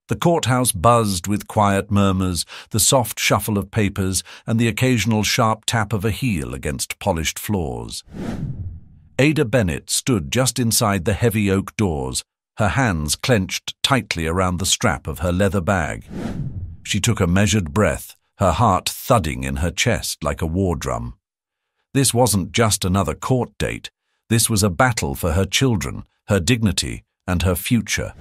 The courthouse buzzed with quiet murmurs, the soft shuffle of papers, and the occasional sharp tap of a heel against polished floors. Ada Bennett stood just inside the heavy oak doors, her hands clenched tightly around the strap of her leather bag. She took a measured breath, her heart thudding in her chest like a war drum. This wasn't just another court date. This was a battle for her children, her dignity, and her future.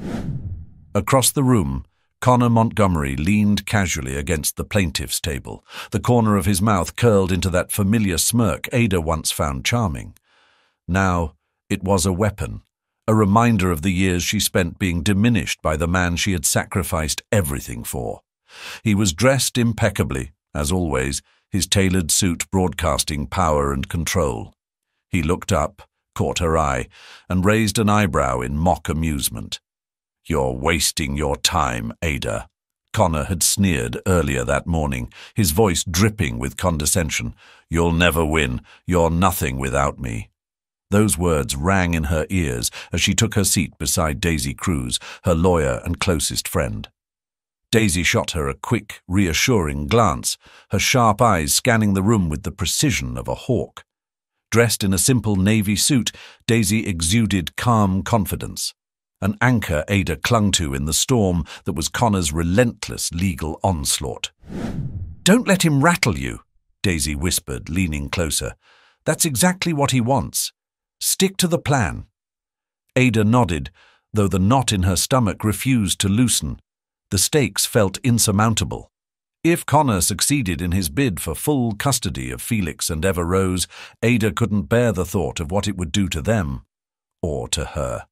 Across the room, Connor Montgomery leaned casually against the plaintiff's table, the corner of his mouth curled into that familiar smirk Ada once found charming. Now, it was a weapon, a reminder of the years she spent being diminished by the man she had sacrificed everything for. He was dressed impeccably, as always, his tailored suit broadcasting power and control. He looked up, caught her eye, and raised an eyebrow in mock amusement. "You're wasting your time, Ada," Connor had sneered earlier that morning, his voice dripping with condescension. "You'll never win. You're nothing without me." Those words rang in her ears as she took her seat beside Daisy Cruz, her lawyer and closest friend. Daisy shot her a quick, reassuring glance, her sharp eyes scanning the room with the precision of a hawk. Dressed in a simple navy suit, Daisy exuded calm confidence, an anchor Ada clung to in the storm that was Connor's relentless legal onslaught. "Don't let him rattle you," Daisy whispered, leaning closer. "That's exactly what he wants. Stick to the plan." Ada nodded, though the knot in her stomach refused to loosen. The stakes felt insurmountable. If Connor succeeded in his bid for full custody of Felix and Eva Rose, Ada couldn't bear the thought of what it would do to them, or to her.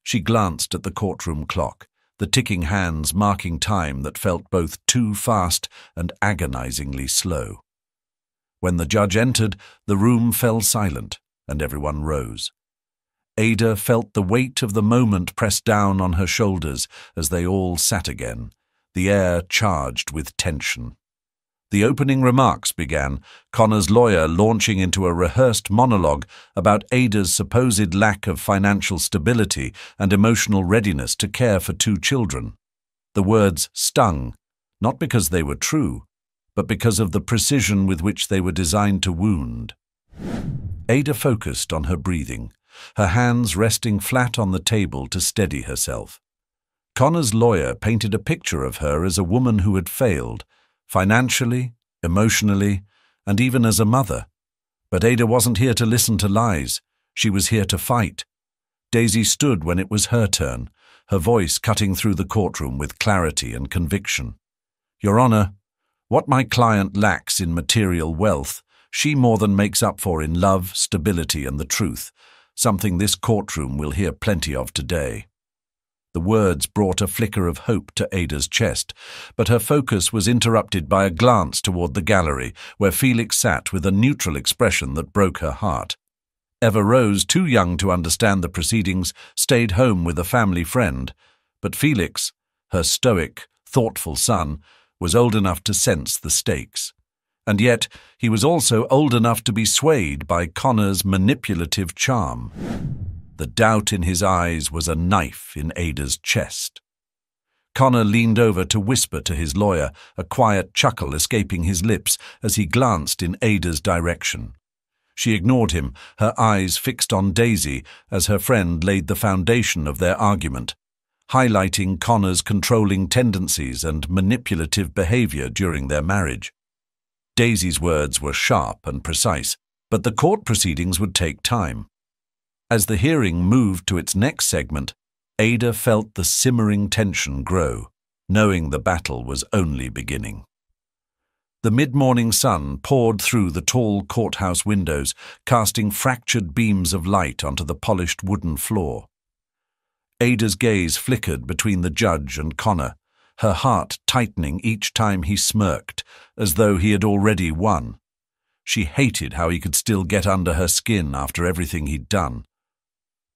She glanced at the courtroom clock, the ticking hands marking time that felt both too fast and agonizingly slow. When the judge entered, the room fell silent, and everyone rose. Ada felt the weight of the moment press down on her shoulders as they all sat again, the air charged with tension. The opening remarks began, Connor's lawyer launching into a rehearsed monologue about Ada's supposed lack of financial stability and emotional readiness to care for 2 children. The words stung, not because they were true, but because of the precision with which they were designed to wound. Ada focused on her breathing, her hands resting flat on the table to steady herself. Connor's lawyer painted a picture of her as a woman who had failed, financially, emotionally, and even as a mother. But Ada wasn't here to listen to lies. She was here to fight. Daisy stood when it was her turn, her voice cutting through the courtroom with clarity and conviction. "Your Honor, what my client lacks in material wealth, she more than makes up for in love, stability, and the truth, something this courtroom will hear plenty of today." The words brought a flicker of hope to Ada's chest, but her focus was interrupted by a glance toward the gallery, where Felix sat with a neutral expression that broke her heart. Eva Rose, too young to understand the proceedings, stayed home with a family friend, but Felix, her stoic, thoughtful son, was old enough to sense the stakes. And yet he was also old enough to be swayed by Connor's manipulative charm. The doubt in his eyes was a knife in Ada's chest. Connor leaned over to whisper to his lawyer, a quiet chuckle escaping his lips as he glanced in Ada's direction. She ignored him, her eyes fixed on Daisy as her friend laid the foundation of their argument, highlighting Connor's controlling tendencies and manipulative behavior during their marriage. Daisy's words were sharp and precise, but the court proceedings would take time. As the hearing moved to its next segment, Ada felt the simmering tension grow, knowing the battle was only beginning. The mid-morning sun poured through the tall courthouse windows, casting fractured beams of light onto the polished wooden floor. Ada's gaze flickered between the judge and Connor, her heart tightening each time he smirked, as though he had already won. She hated how he could still get under her skin after everything he'd done.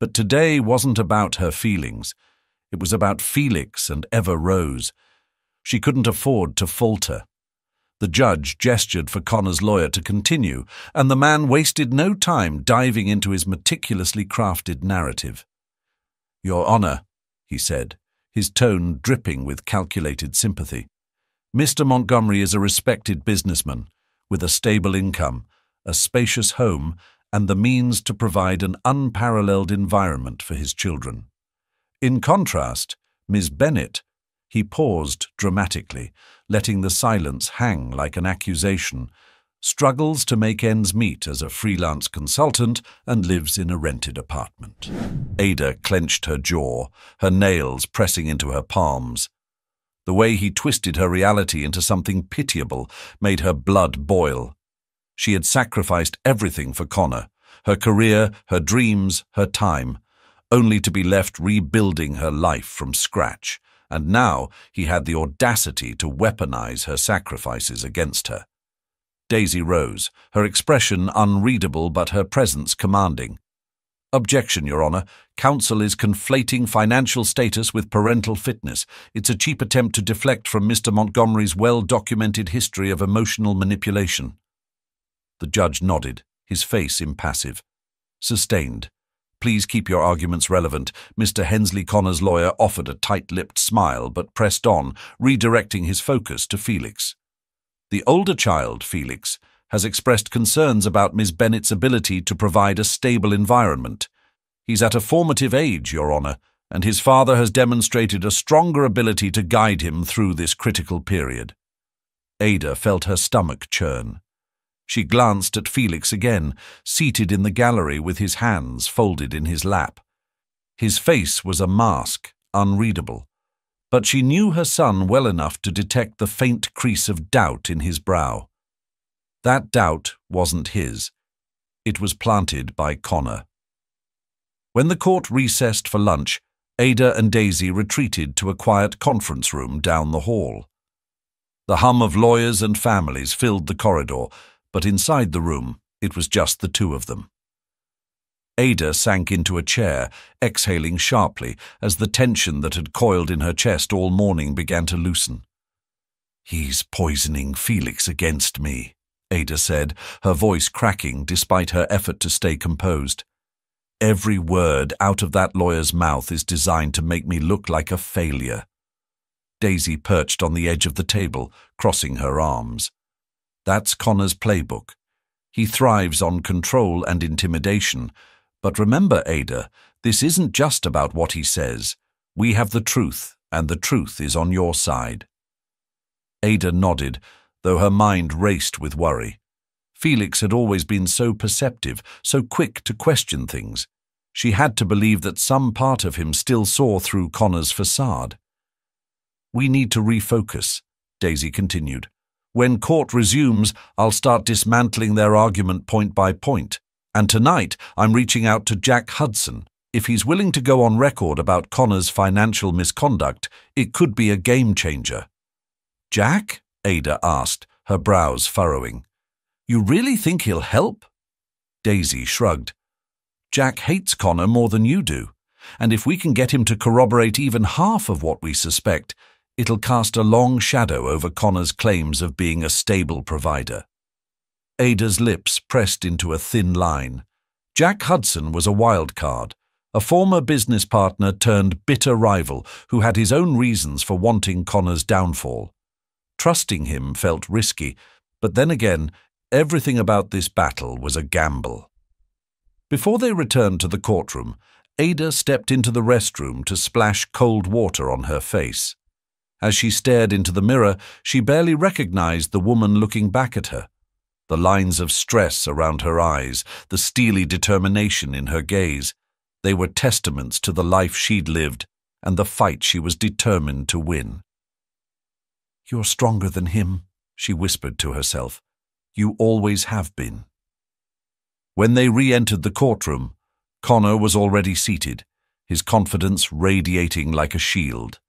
But today wasn't about her feelings. It was about Felix and Eva Rose. She couldn't afford to falter. The judge gestured for Connor's lawyer to continue, and the man wasted no time diving into his meticulously crafted narrative. "Your Honor," he said, his tone dripping with calculated sympathy. "Mr. Montgomery is a respected businessman, with a stable income, a spacious home, and the means to provide an unparalleled environment for his children. In contrast, Miss Bennet—" He paused dramatically, letting the silence hang like an accusation, "struggles to make ends meet as a freelance consultant and lives in a rented apartment." Ada clenched her jaw, her nails pressing into her palms. The way he twisted her reality into something pitiable made her blood boil. She had sacrificed everything for Connor, her career, her dreams, her time, only to be left rebuilding her life from scratch, and now he had the audacity to weaponize her sacrifices against her. Daisy rose, her expression unreadable but her presence commanding. "Objection, Your Honor. Counsel is conflating financial status with parental fitness. It's a cheap attempt to deflect from Mr. Montgomery's well-documented history of emotional manipulation." The judge nodded, his face impassive. "Sustained. Please keep your arguments relevant." Mr. Hensley Connor's lawyer offered a tight-lipped smile but pressed on, redirecting his focus to Felix. "The older child, Felix, has expressed concerns about Miss Bennet's ability to provide a stable environment. He's at a formative age, Your Honor, and his father has demonstrated a stronger ability to guide him through this critical period." Ada felt her stomach churn. She glanced at Felix again, seated in the gallery with his hands folded in his lap. His face was a mask, unreadable, but she knew her son well enough to detect the faint crease of doubt in his brow. That doubt wasn't his. It was planted by Connor. When the court recessed for lunch, Ada and Daisy retreated to a quiet conference room down the hall. The hum of lawyers and families filled the corridor, but inside the room, it was just the two of them. Ada sank into a chair, exhaling sharply as the tension that had coiled in her chest all morning began to loosen. "He's poisoning Felix against me," Ada said, her voice cracking despite her effort to stay composed. "Every word out of that lawyer's mouth is designed to make me look like a failure." Daisy perched on the edge of the table, crossing her arms. "That's Connor's playbook. He thrives on control and intimidation. But remember, Ada, this isn't just about what he says. We have the truth, and the truth is on your side." Ada nodded, though her mind raced with worry. Felix had always been so perceptive, so quick to question things. She had to believe that some part of him still saw through Connor's facade. "We need to refocus," Daisy continued. "When court resumes, I'll start dismantling their argument point by point. And tonight, I'm reaching out to Jack Hudson. If he's willing to go on record about Connor's financial misconduct, it could be a game changer." "Jack?" Ada asked, her brows furrowing. "You really think he'll help?" Daisy shrugged. "Jack hates Connor more than you do, and if we can get him to corroborate even half of what we suspect, it'll cast a long shadow over Connor's claims of being a stable provider." Ada's lips pressed into a thin line. Jack Hudson was a wild card, a former business partner turned bitter rival who had his own reasons for wanting Connor's downfall. Trusting him felt risky, but then again, everything about this battle was a gamble. Before they returned to the courtroom, Ada stepped into the restroom to splash cold water on her face. As she stared into the mirror, she barely recognized the woman looking back at her. The lines of stress around her eyes, the steely determination in her gaze, they were testaments to the life she'd lived and the fight she was determined to win. "You're stronger than him," she whispered to herself. "You always have been." When they re-entered the courtroom, Connor was already seated, his confidence radiating like a shield.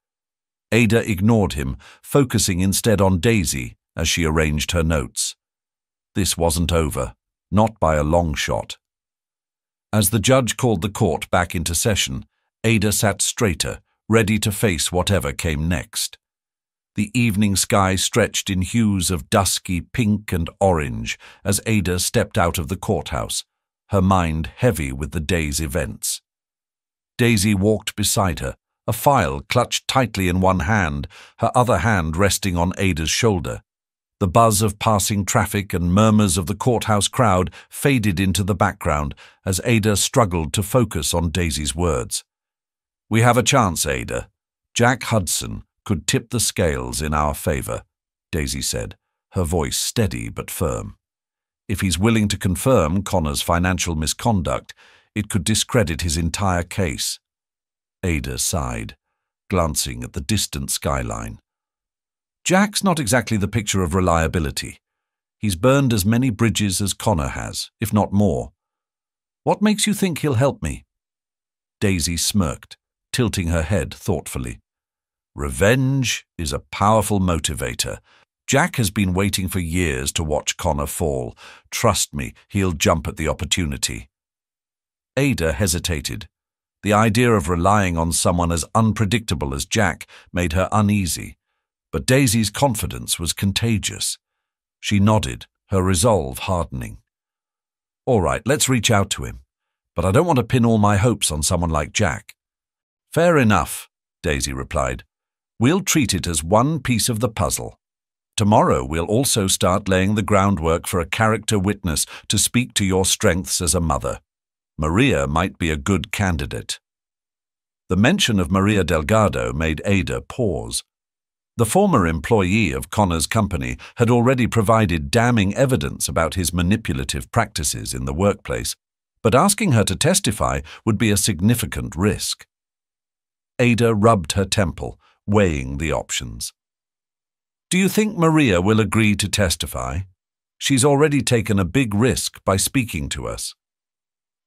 Ada ignored him, focusing instead on Daisy as she arranged her notes. This wasn't over, not by a long shot. As the judge called the court back into session, Ada sat straighter, ready to face whatever came next. The evening sky stretched in hues of dusky pink and orange as Ada stepped out of the courthouse, her mind heavy with the day's events. Daisy walked beside her, a file clutched tightly in one hand, her other hand resting on Ada's shoulder. The buzz of passing traffic and murmurs of the courthouse crowd faded into the background as Ada struggled to focus on Daisy's words. "We have a chance, Ada. Jack Hudson could tip the scales in our favor," Daisy said, her voice steady but firm. "If he's willing to confirm Connor's financial misconduct, it could discredit his entire case." Ada sighed, glancing at the distant skyline. "Jack's not exactly the picture of reliability. He's burned as many bridges as Connor has, if not more. What makes you think he'll help me?" Daisy smirked, tilting her head thoughtfully. "Revenge is a powerful motivator. Jack has been waiting for years to watch Connor fall. Trust me, he'll jump at the opportunity." Ada hesitated. The idea of relying on someone as unpredictable as Jack made her uneasy, but Daisy's confidence was contagious. She nodded, her resolve hardening. "All right, let's reach out to him, but I don't want to pin all my hopes on someone like Jack." "Fair enough," Daisy replied. "We'll treat it as one piece of the puzzle. Tomorrow we'll also start laying the groundwork for a character witness to speak to your strengths as a mother. Maria might be a good candidate." The mention of Maria Delgado made Ada pause. The former employee of Connor's company had already provided damning evidence about his manipulative practices in the workplace, but asking her to testify would be a significant risk. Ada rubbed her temple, weighing the options. "Do you think Maria will agree to testify? She's already taken a big risk by speaking to us."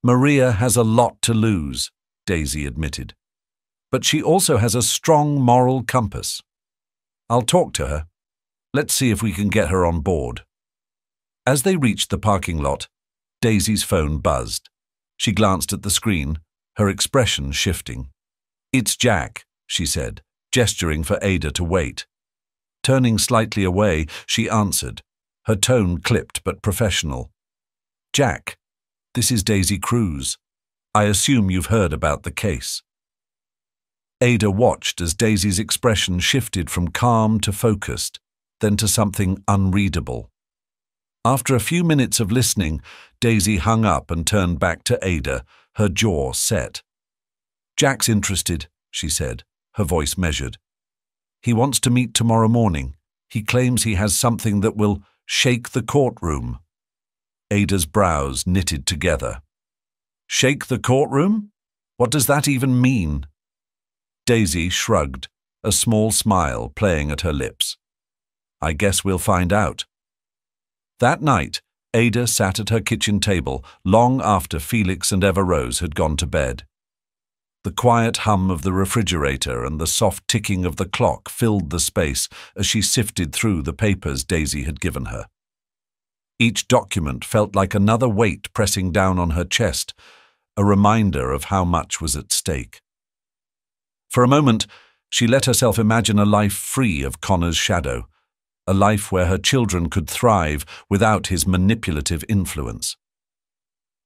"Maria has a lot to lose," Daisy admitted. "But she also has a strong moral compass. I'll talk to her. Let's see if we can get her on board." As they reached the parking lot, Daisy's phone buzzed. She glanced at the screen, her expression shifting. "It's Jack," she said, gesturing for Ada to wait. Turning slightly away, she answered, her tone clipped but professional. "Jack, this is Daisy Cruz. I assume you've heard about the case." Ada watched as Daisy's expression shifted from calm to focused, then to something unreadable. After a few minutes of listening, Daisy hung up and turned back to Ada, her jaw set. "Jack's interested," she said, her voice measured. "He wants to meet tomorrow morning. He claims he has something that will shake the courtroom." Ada's brows knitted together. "Shake the courtroom? What does that even mean?" Daisy shrugged, a small smile playing at her lips. "I guess we'll find out." That night, Ada sat at her kitchen table long after Felix and Eva-Rose had gone to bed. The quiet hum of the refrigerator and the soft ticking of the clock filled the space as she sifted through the papers Daisy had given her. Each document felt like another weight pressing down on her chest, a reminder of how much was at stake. For a moment, she let herself imagine a life free of Connor's shadow, a life where her children could thrive without his manipulative influence.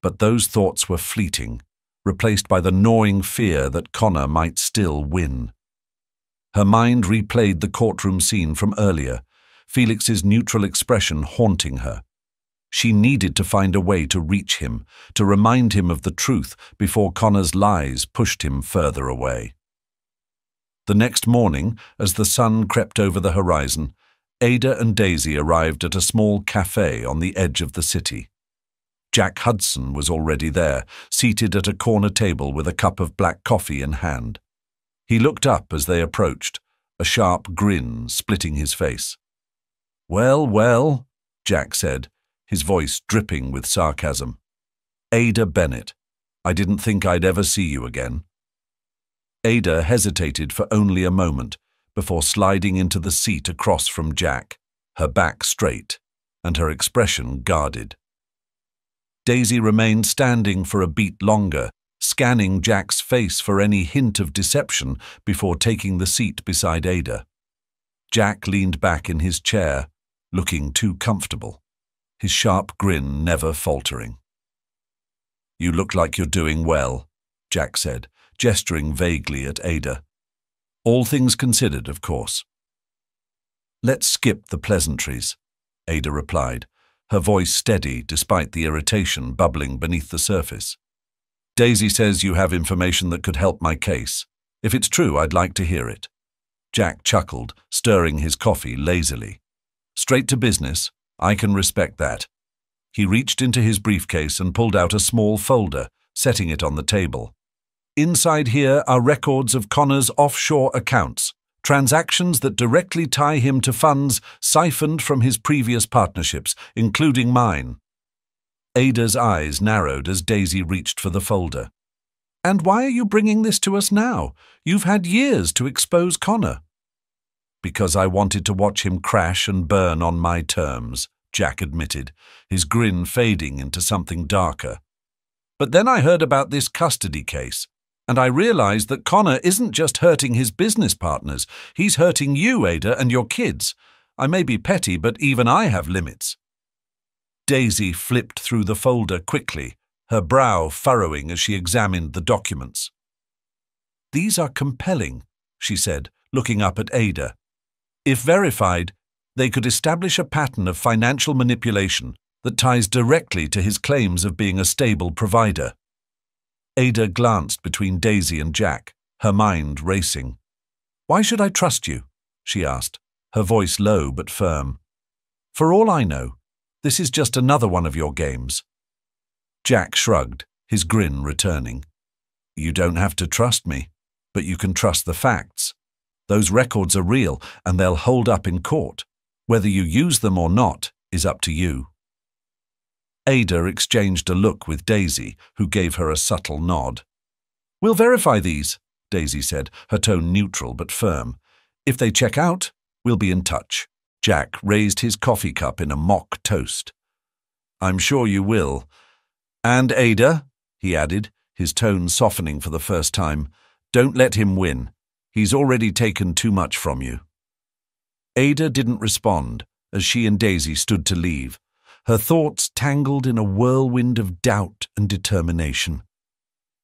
But those thoughts were fleeting, replaced by the gnawing fear that Connor might still win. Her mind replayed the courtroom scene from earlier, Felix's neutral expression haunting her. She needed to find a way to reach him, to remind him of the truth before Connor's lies pushed him further away. The next morning, as the sun crept over the horizon, Ada and Daisy arrived at a small cafe on the edge of the city. Jack Hudson was already there, seated at a corner table with a cup of black coffee in hand. He looked up as they approached, a sharp grin splitting his face. "Well, well," Jack said, his voice dripping with sarcasm. "Ada Bennett, I didn't think I'd ever see you again." Ada hesitated for only a moment before sliding into the seat across from Jack, her back straight and her expression guarded. Daisy remained standing for a beat longer, scanning Jack's face for any hint of deception before taking the seat beside Ada. Jack leaned back in his chair, looking too comfortable, his sharp grin never faltering. "You look like you're doing well," Jack said, gesturing vaguely at Ada. All things considered, of course. Let's skip the pleasantries, Ada replied, her voice steady despite the irritation bubbling beneath the surface. Daisy says you have information that could help my case. If it's true, I'd like to hear it. Jack chuckled, stirring his coffee lazily. Straight to business, I can respect that. He reached into his briefcase and pulled out a small folder, setting it on the table. Inside here are records of Connor's offshore accounts, transactions that directly tie him to funds siphoned from his previous partnerships, including mine. Ada's eyes narrowed as Daisy reached for the folder. And why are you bringing this to us now? You've had years to expose Connor. Because I wanted to watch him crash and burn on my terms, Jack admitted, his grin fading into something darker. But then I heard about this custody case, and I realized that Connor isn't just hurting his business partners, he's hurting you, Ada, and your kids. I may be petty, but even I have limits. Daisy flipped through the folder quickly, her brow furrowing as she examined the documents. These are compelling, she said, looking up at Ada. If verified, they could establish a pattern of financial manipulation that ties directly to his claims of being a stable provider. Ada glanced between Daisy and Jack, her mind racing. Why should I trust you? She asked, her voice low but firm. For all I know, this is just another one of your games. Jack shrugged, his grin returning. You don't have to trust me, but you can trust the facts. Those records are real, and they'll hold up in court. Whether you use them or not is up to you. Ada exchanged a look with Daisy, who gave her a subtle nod. We'll verify these, Daisy said, her tone neutral but firm. If they check out, we'll be in touch. Jack raised his coffee cup in a mock toast. I'm sure you will. And Ada, he added, his tone softening for the first time, don't let him win. He's already taken too much from you. Ada didn't respond as she and Daisy stood to leave, her thoughts tangled in a whirlwind of doubt and determination.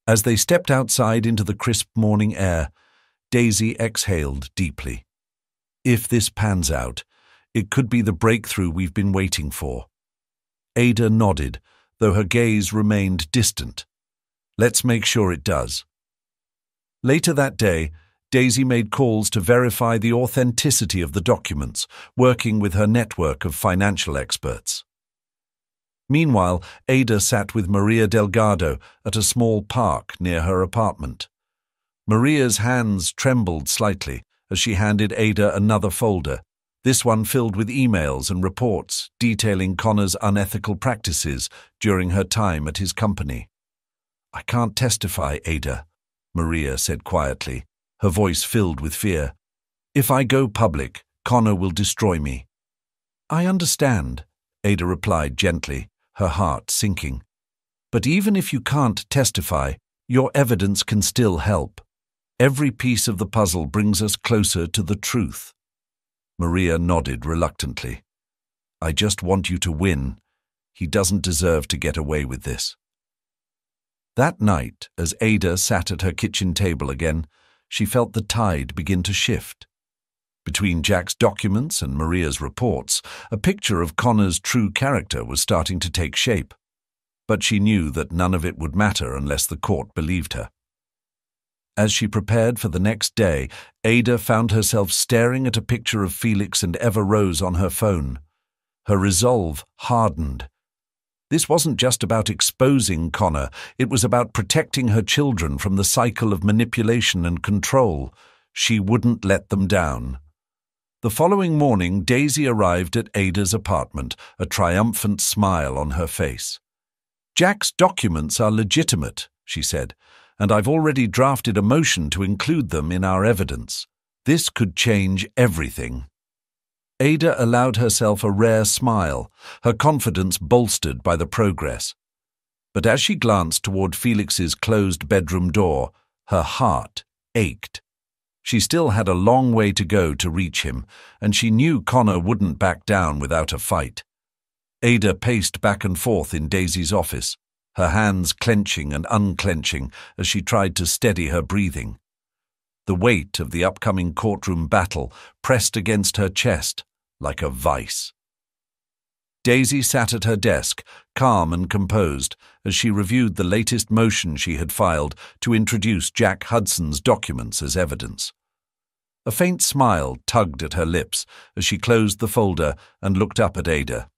As they stepped outside into the crisp morning air, Daisy exhaled deeply. If this pans out, it could be the breakthrough we've been waiting for. Ada nodded, though her gaze remained distant. Let's make sure it does. Later that day, Daisy made calls to verify the authenticity of the documents, working with her network of financial experts. Meanwhile, Ada sat with Maria Delgado at a small park near her apartment. Maria's hands trembled slightly as she handed Ada another folder, this one filled with emails and reports detailing Connor's unethical practices during her time at his company. I can't testify, Ada, Maria said quietly, her voice filled with fear. If I go public, Connor will destroy me. I understand, Ada replied gently, her heart sinking. But even if you can't testify, your evidence can still help. Every piece of the puzzle brings us closer to the truth. Maria nodded reluctantly. I just want you to win. He doesn't deserve to get away with this. That night, as Ada sat at her kitchen table again, she felt the tide begin to shift. Between Jack's documents and Maria's reports, a picture of Connor's true character was starting to take shape. But she knew that none of it would matter unless the court believed her. As she prepared for the next day, Ada found herself staring at a picture of Felix and Eva Rose on her phone. Her resolve hardened. This wasn't just about exposing Connor, it was about protecting her children from the cycle of manipulation and control. She wouldn't let them down. The following morning, Daisy arrived at Ada's apartment, a triumphant smile on her face. Jack's documents are legitimate, she said, and I've already drafted a motion to include them in our evidence. This could change everything. Ada allowed herself a rare smile, her confidence bolstered by the progress. But as she glanced toward Felix's closed bedroom door, her heart ached. She still had a long way to go to reach him, and she knew Connor wouldn't back down without a fight. Ada paced back and forth in Daisy's office, her hands clenching and unclenching as she tried to steady her breathing. the weight of the upcoming courtroom battle pressed against her chest like a vice. Daisy sat at her desk, calm and composed, as she reviewed the latest motion she had filed to introduce Jack Hudson's documents as evidence. A faint smile tugged at her lips as she closed the folder and looked up at Ada.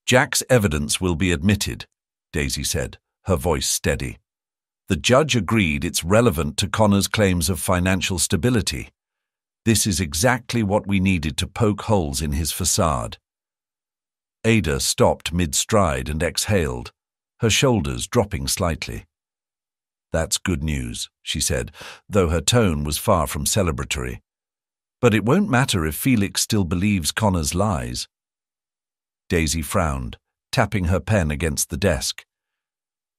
"Jack's evidence will be admitted," Daisy said, her voice steady. "The judge agreed it's relevant to Connor's claims of financial stability. This is exactly what we needed to poke holes in his facade." Ada stopped mid-stride and exhaled, her shoulders dropping slightly. "That's good news," she said, though her tone was far from celebratory. "But it won't matter if Felix still believes Connor's lies." Daisy frowned, tapping her pen against the desk.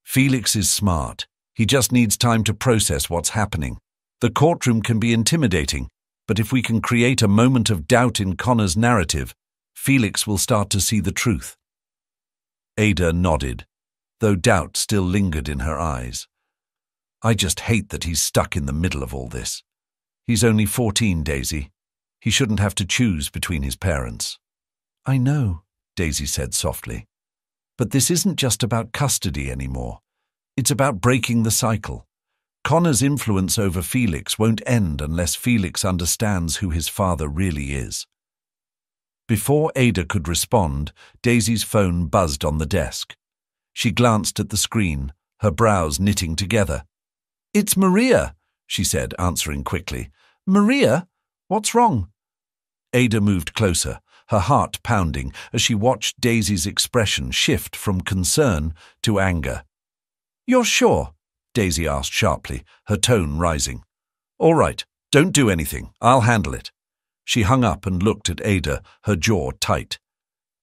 "Felix is smart. He just needs time to process what's happening. The courtroom can be intimidating, but if we can create a moment of doubt in Connor's narrative, Felix will start to see the truth." Ada nodded, though doubt still lingered in her eyes. "I just hate that he's stuck in the middle of all this. He's only 14, Daisy. He shouldn't have to choose between his parents." "I know," Daisy said softly. "But this isn't just about custody anymore. It's about breaking the cycle. Connor's influence over Felix won't end unless Felix understands who his father really is." Before Ada could respond, Daisy's phone buzzed on the desk. She glanced at the screen, her brows knitting together. "It's Maria," she said, answering quickly. "Maria? What's wrong?" Ada moved closer, her heart pounding as she watched Daisy's expression shift from concern to anger. "You're sure?" Daisy asked sharply, her tone rising. "All right, don't do anything. I'll handle it." She hung up and looked at Ada, her jaw tight.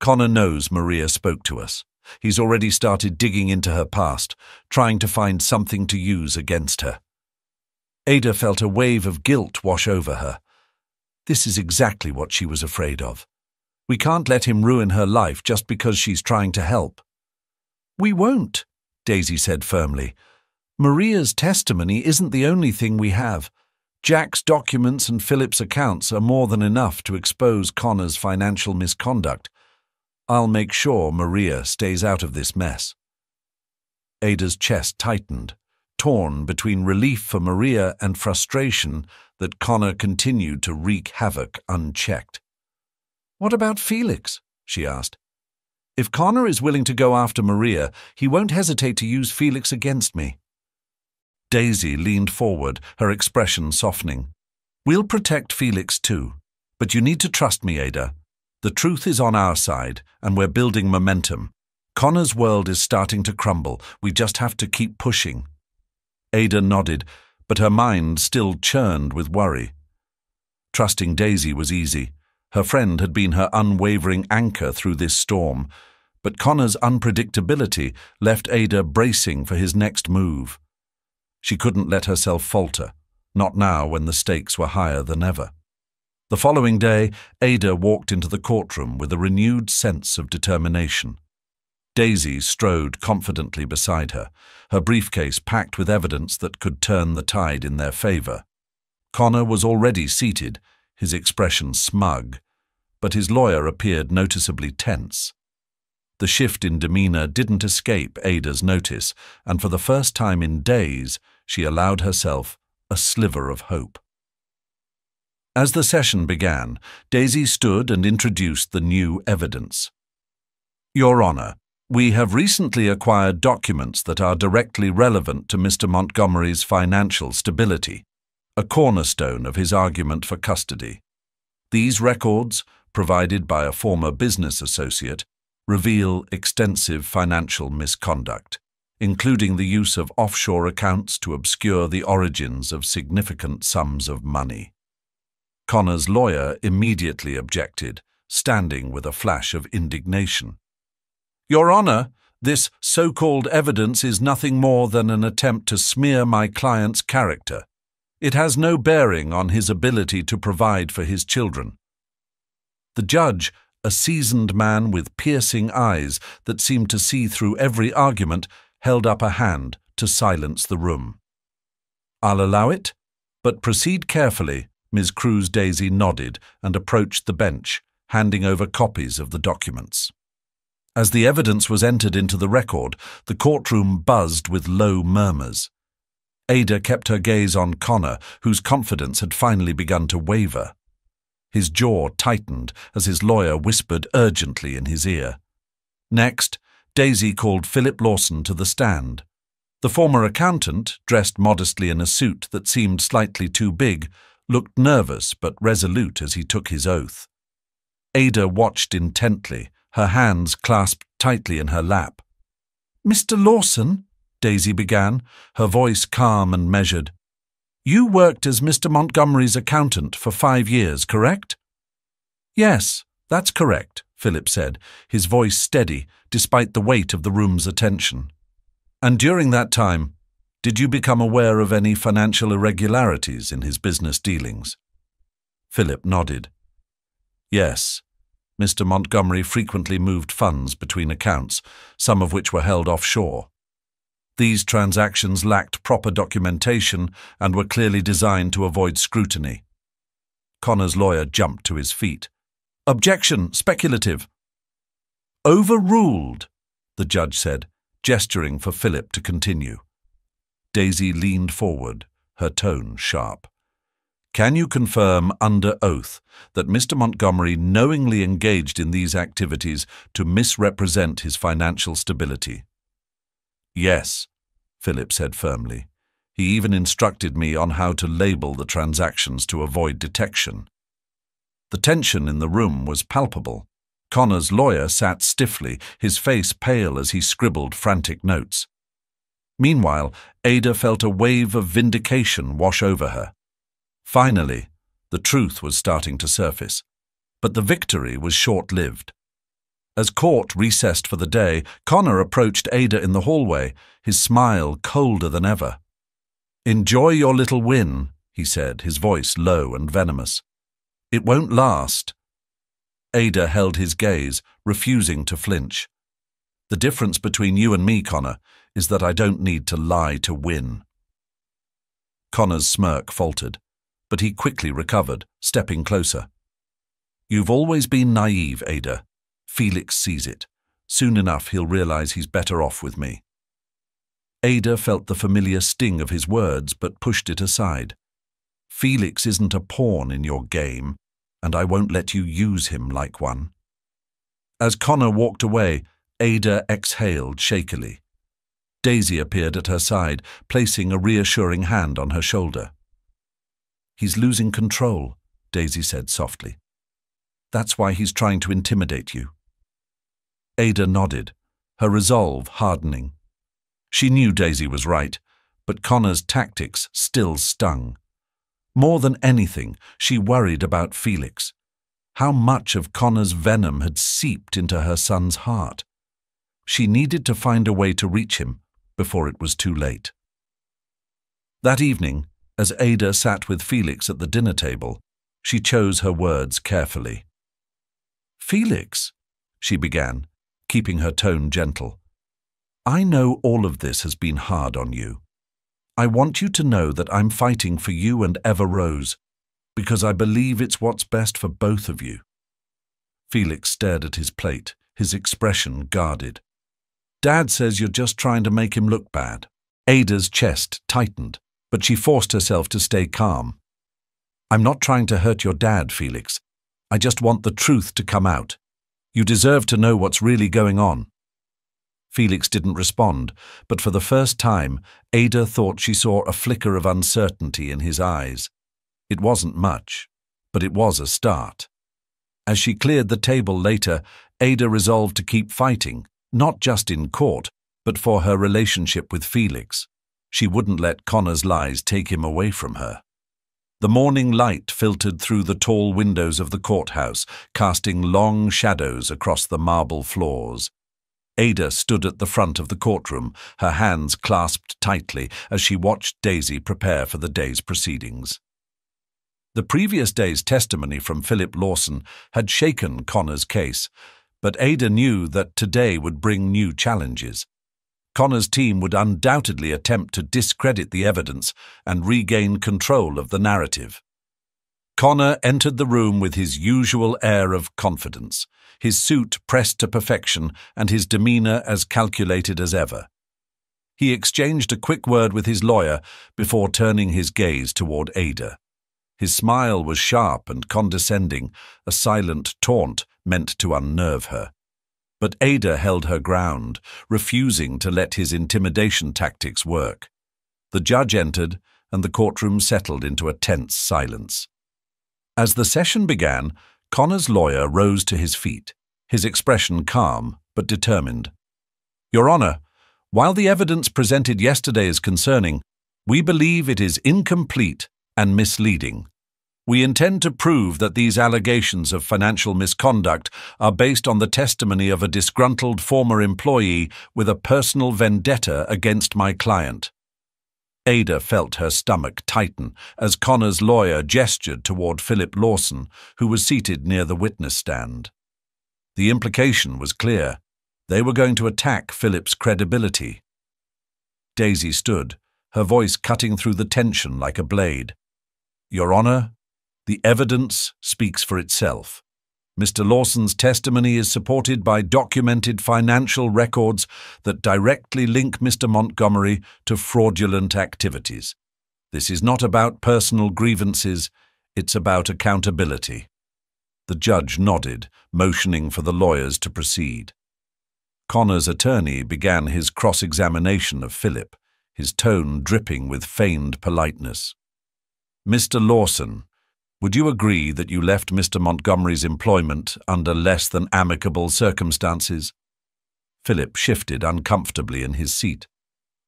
"Connor knows Maria spoke to us. He's already started digging into her past, trying to find something to use against her." Ada felt a wave of guilt wash over her. This is exactly what she was afraid of. We can't let him ruin her life just because she's trying to help. "We won't," Daisy said firmly. "Maria's testimony isn't the only thing we have. Jack's documents and Philip's accounts are more than enough to expose Connor's financial misconduct. I'll make sure Maria stays out of this mess." Ada's chest tightened, torn between relief for Maria and frustration that Connor continued to wreak havoc unchecked. "What about Felix?" she asked. "If Connor is willing to go after Maria, he won't hesitate to use Felix against me." Daisy leaned forward, her expression softening. "We'll protect Felix too, but you need to trust me, Ada. The truth is on our side, and we're building momentum. Connor's world is starting to crumble. We just have to keep pushing." Ada nodded, but her mind still churned with worry. Trusting Daisy was easy. Her friend had been her unwavering anchor through this storm, but Connor's unpredictability left Ada bracing for his next move. She couldn't let herself falter, not now when the stakes were higher than ever. The following day, Ada walked into the courtroom with a renewed sense of determination. Daisy strode confidently beside her, her briefcase packed with evidence that could turn the tide in their favor. Connor was already seated, his expression smug, but his lawyer appeared noticeably tense. The shift in demeanor didn't escape Ada's notice, and for the first time in days, she allowed herself a sliver of hope. As the session began, Daisy stood and introduced the new evidence. "Your Honor, we have recently acquired documents that are directly relevant to Mr. Montgomery's financial stability, a cornerstone of his argument for custody. These records, provided by a former business associate, reveal extensive financial misconduct, including the use of offshore accounts to obscure the origins of significant sums of money." Connor's lawyer immediately objected, standing with a flash of indignation. "Your Honor, this so-called evidence is nothing more than an attempt to smear my client's character. It has no bearing on his ability to provide for his children." The judge, a seasoned man with piercing eyes that seemed to see through every argument, held up a hand to silence the room. "I'll allow it," But proceed carefully. Ms. Cruz Daisy nodded and approached the bench, handing over copies of the documents. As the evidence was entered into the record, the courtroom buzzed with low murmurs. Ada kept her gaze on Connor, whose confidence had finally begun to waver. His jaw tightened as his lawyer whispered urgently in his ear. Next, Daisy called Philip Lawson to the stand. The former accountant, dressed modestly in a suit that seemed slightly too big, looked nervous but resolute as he took his oath. Ada watched intently, her hands clasped tightly in her lap. "Mr. Lawson," Daisy began, her voice calm and measured, "you worked as Mr. Montgomery's accountant for 5 years, correct?" "Yes, that's correct," Philip said, his voice steady despite the weight of the room's attention. "And during that time, did you become aware of any financial irregularities in his business dealings?" Philip nodded. "Yes. Mr. Montgomery frequently moved funds between accounts, some of which were held offshore. These transactions lacked proper documentation and were clearly designed to avoid scrutiny." Connor's lawyer jumped to his feet. "Objection, speculative." "Overruled," the judge said, gesturing for Philip to continue. Daisy leaned forward, her tone sharp. "Can you confirm under oath that Mr. Montgomery knowingly engaged in these activities to misrepresent his financial stability?" "Yes," Philip said firmly. "He even instructed me on how to label the transactions to avoid detection." The tension in the room was palpable. Connor's lawyer sat stiffly, his face pale as he scribbled frantic notes. Meanwhile, Ada felt a wave of vindication wash over her. Finally, the truth was starting to surface, but the victory was short-lived. As court recessed for the day, Connor approached Ada in the hallway, his smile colder than ever. "Enjoy your little win," he said, his voice low and venomous. "It won't last." Ada held his gaze, refusing to flinch. "The difference between you and me, Connor, is that I don't need to lie to win." Connor's smirk faltered, but he quickly recovered, stepping closer. "You've always been naive, Ada. Felix sees it. Soon enough he'll realize he's better off with me." Ada felt the familiar sting of his words, but pushed it aside. "Felix isn't a pawn in your game, and I won't let you use him like one." As Connor walked away, Ada exhaled shakily. Daisy appeared at her side, placing a reassuring hand on her shoulder. "He's losing control," Daisy said softly. "That's why he's trying to intimidate you." Ada nodded, her resolve hardening. She knew Daisy was right, but Connor's tactics still stung. More than anything, she worried about Felix. How much of Connor's venom had seeped into her son's heart? She needed to find a way to reach him before it was too late. That evening, as Ada sat with Felix at the dinner table, she chose her words carefully. "Felix," she began, keeping her tone gentle, "I know all of this has been hard on you. I want you to know that I'm fighting for you and Eva Rose, because I believe it's what's best for both of you." Felix stared at his plate, his expression guarded. "Dad says you're just trying to make him look bad." Ada's chest tightened, but she forced herself to stay calm. "I'm not trying to hurt your dad, Felix. I just want the truth to come out. You deserve to know what's really going on." Felix didn't respond, but for the first time, Ada thought she saw a flicker of uncertainty in his eyes. It wasn't much, but it was a start. As she cleared the table later, Ada resolved to keep fighting, not just in court, but for her relationship with Felix. She wouldn't let Connor's lies take him away from her. The morning light filtered through the tall windows of the courthouse, casting long shadows across the marble floors. Ada stood at the front of the courtroom, her hands clasped tightly as she watched Daisy prepare for the day's proceedings. The previous day's testimony from Philip Lawson had shaken Connor's case, but Ada knew that today would bring new challenges. Connor's team would undoubtedly attempt to discredit the evidence and regain control of the narrative. Connor entered the room with his usual air of confidence, his suit pressed to perfection and his demeanor as calculated as ever. He exchanged a quick word with his lawyer before turning his gaze toward Ada. His smile was sharp and condescending, a silent taunt meant to unnerve her. But Ada held her ground, refusing to let his intimidation tactics work. The judge entered, and the courtroom settled into a tense silence. As the session began, Connor's lawyer rose to his feet, his expression calm but determined. "Your Honor, while the evidence presented yesterday is concerning, we believe it is incomplete and misleading. We intend to prove that these allegations of financial misconduct are based on the testimony of a disgruntled former employee with a personal vendetta against my client." Ada felt her stomach tighten as Connor's lawyer gestured toward Philip Lawson, who was seated near the witness stand. The implication was clear. They were going to attack Philip's credibility. Daisy stood, her voice cutting through the tension like a blade. "Your Honor, the evidence speaks for itself. Mr. Lawson's testimony is supported by documented financial records that directly link Mr. Montgomery to fraudulent activities. This is not about personal grievances, it's about accountability." The judge nodded, motioning for the lawyers to proceed. Connor's attorney began his cross-examination of Philip, his tone dripping with feigned politeness. "Mr. Lawson, would you agree that you left Mr. Montgomery's employment under less than amicable circumstances?" Philip shifted uncomfortably in his seat.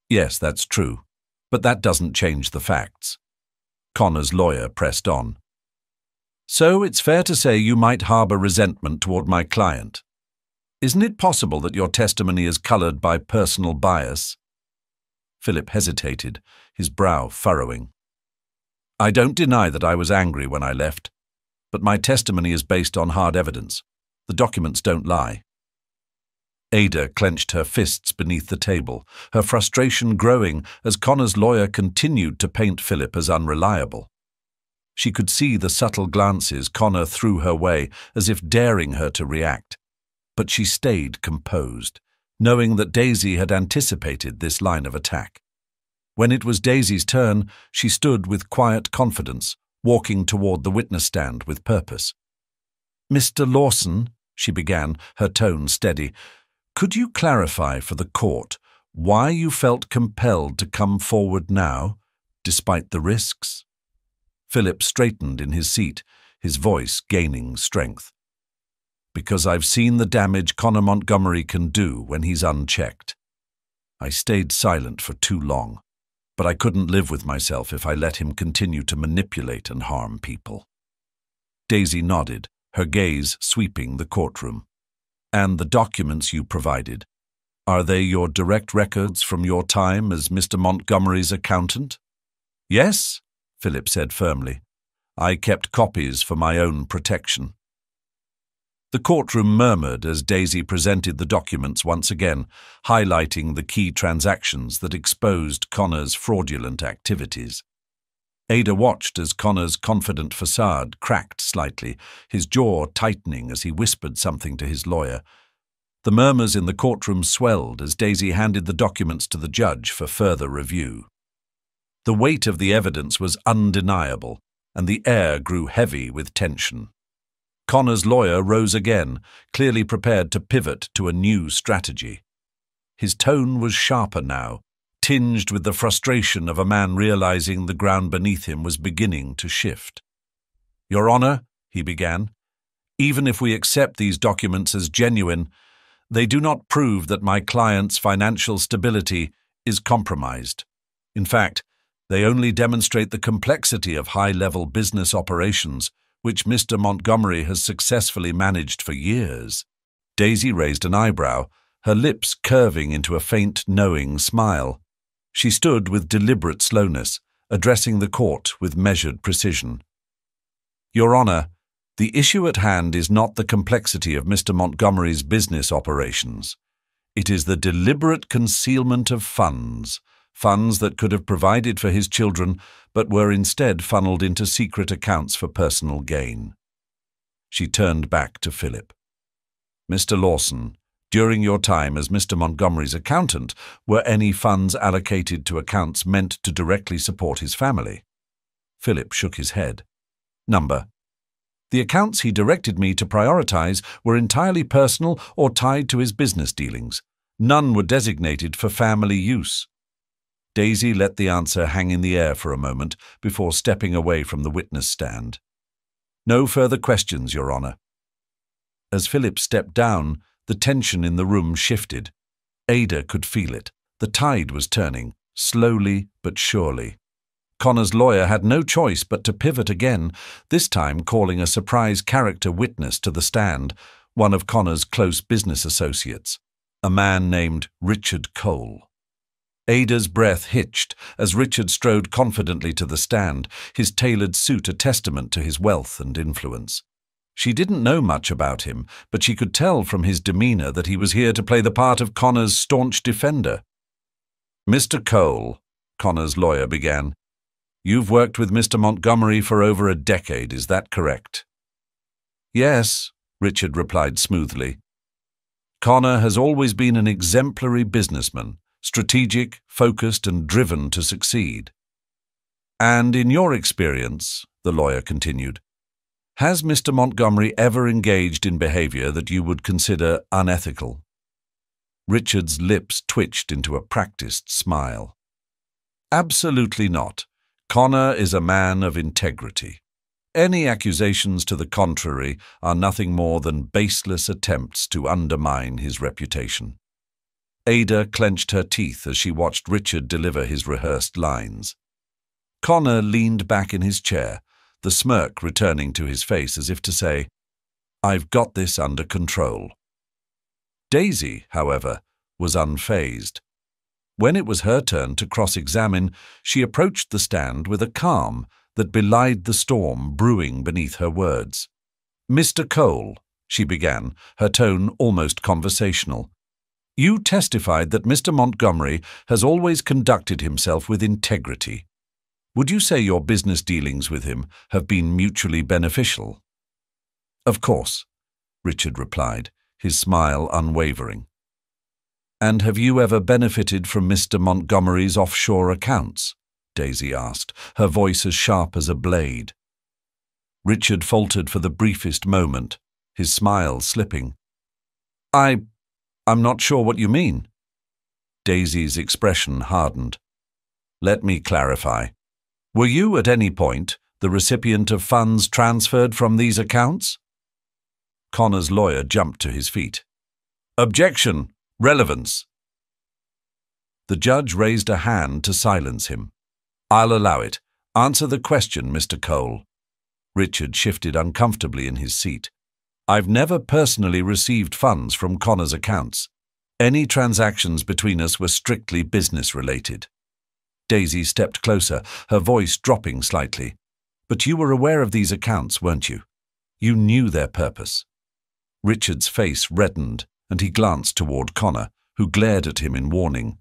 "Yes, that's true, but that doesn't change the facts." Connor's lawyer pressed on. "So it's fair to say you might harbor resentment toward my client. Isn't it possible that your testimony is colored by personal bias?" Philip hesitated, his brow furrowing. "I don't deny that I was angry when I left, but my testimony is based on hard evidence. The documents don't lie." Ada clenched her fists beneath the table, her frustration growing as Connor's lawyer continued to paint Philip as unreliable. She could see the subtle glances Connor threw her way, as if daring her to react. But she stayed composed, knowing that Daisy had anticipated this line of attack. When it was Daisy's turn, she stood with quiet confidence, walking toward the witness stand with purpose. "Mr. Lawson," she began, her tone steady, "could you clarify for the court why you felt compelled to come forward now, despite the risks?" Philip straightened in his seat, his voice gaining strength. "Because I've seen the damage Connor Montgomery can do when he's unchecked. I stayed silent for too long, but I couldn't live with myself if I let him continue to manipulate and harm people." Daisy nodded, her gaze sweeping the courtroom. "And the documents you provided, are they your direct records from your time as Mr. Montgomery's accountant?" "Yes," Philip said firmly. "I kept copies for my own protection." The courtroom murmured as Daisy presented the documents once again, highlighting the key transactions that exposed Connor's fraudulent activities. Ada watched as Connor's confident facade cracked slightly, his jaw tightening as he whispered something to his lawyer. The murmurs in the courtroom swelled as Daisy handed the documents to the judge for further review. The weight of the evidence was undeniable, and the air grew heavy with tension. Connor's lawyer rose again, clearly prepared to pivot to a new strategy. His tone was sharper now, tinged with the frustration of a man realizing the ground beneath him was beginning to shift. "Your Honor," he began, "even if we accept these documents as genuine, they do not prove that my client's financial stability is compromised. In fact, they only demonstrate the complexity of high-level business operations, which Mr. Montgomery has successfully managed for years." Daisy raised an eyebrow, her lips curving into a faint, knowing smile. She stood with deliberate slowness, addressing the court with measured precision. "Your Honor, the issue at hand is not the complexity of Mr. Montgomery's business operations. It is the deliberate concealment of funds that could have provided for his children but were instead funneled into secret accounts for personal gain. She turned back to Philip. Mr. Lawson, during your time as Mr. Montgomery's accountant, were any funds allocated to accounts meant to directly support his family? Philip shook his head. Number. The accounts he directed me to prioritize were entirely personal or tied to his business dealings. None were designated for family use. Daisy let the answer hang in the air for a moment before stepping away from the witness stand. No further questions, Your Honor. As Philip stepped down, the tension in the room shifted. Ada could feel it. The tide was turning, slowly but surely. Connor's lawyer had no choice but to pivot again, this time calling a surprise character witness to the stand, one of Connor's close business associates, a man named Richard Cole. Ada's breath hitched as Richard strode confidently to the stand, his tailored suit a testament to his wealth and influence. She didn't know much about him, but she could tell from his demeanor that he was here to play the part of Connor's staunch defender. Mr. Cole, Connor's lawyer began, you've worked with Mr. Montgomery for over a decade, is that correct? Yes, Richard replied smoothly. Connor has always been an exemplary businessman, strategic, focused, and driven to succeed. And in your experience, the lawyer continued, has Mr. Montgomery ever engaged in behavior that you would consider unethical? Richard's lips twitched into a practiced smile. Absolutely not. Connor is a man of integrity. Any accusations to the contrary are nothing more than baseless attempts to undermine his reputation. Ada clenched her teeth as she watched Richard deliver his rehearsed lines. Connor leaned back in his chair, the smirk returning to his face as if to say, I've got this under control. Daisy, however, was unfazed. When it was her turn to cross-examine, she approached the stand with a calm that belied the storm brewing beneath her words. Mr. Cole, she began, her tone almost conversational, you testified that Mr. Montgomery has always conducted himself with integrity. Would you say your business dealings with him have been mutually beneficial? Of course, Richard replied, his smile unwavering. And have you ever benefited from Mr. Montgomery's offshore accounts? Daisy asked, her voice as sharp as a blade. Richard faltered for the briefest moment, his smile slipping. I'm not sure what you mean. Daisy's expression hardened. Let me clarify. Were you at any point the recipient of funds transferred from these accounts? Connor's lawyer jumped to his feet. Objection! Relevance. The judge raised a hand to silence him. I'll allow it. Answer the question, Mr. Cole. Richard shifted uncomfortably in his seat. I've never personally received funds from Connor's accounts. Any transactions between us were strictly business-related. Daisy stepped closer, her voice dropping slightly. But you were aware of these accounts, weren't you? You knew their purpose. Richard's face reddened, and he glanced toward Connor, who glared at him in warning.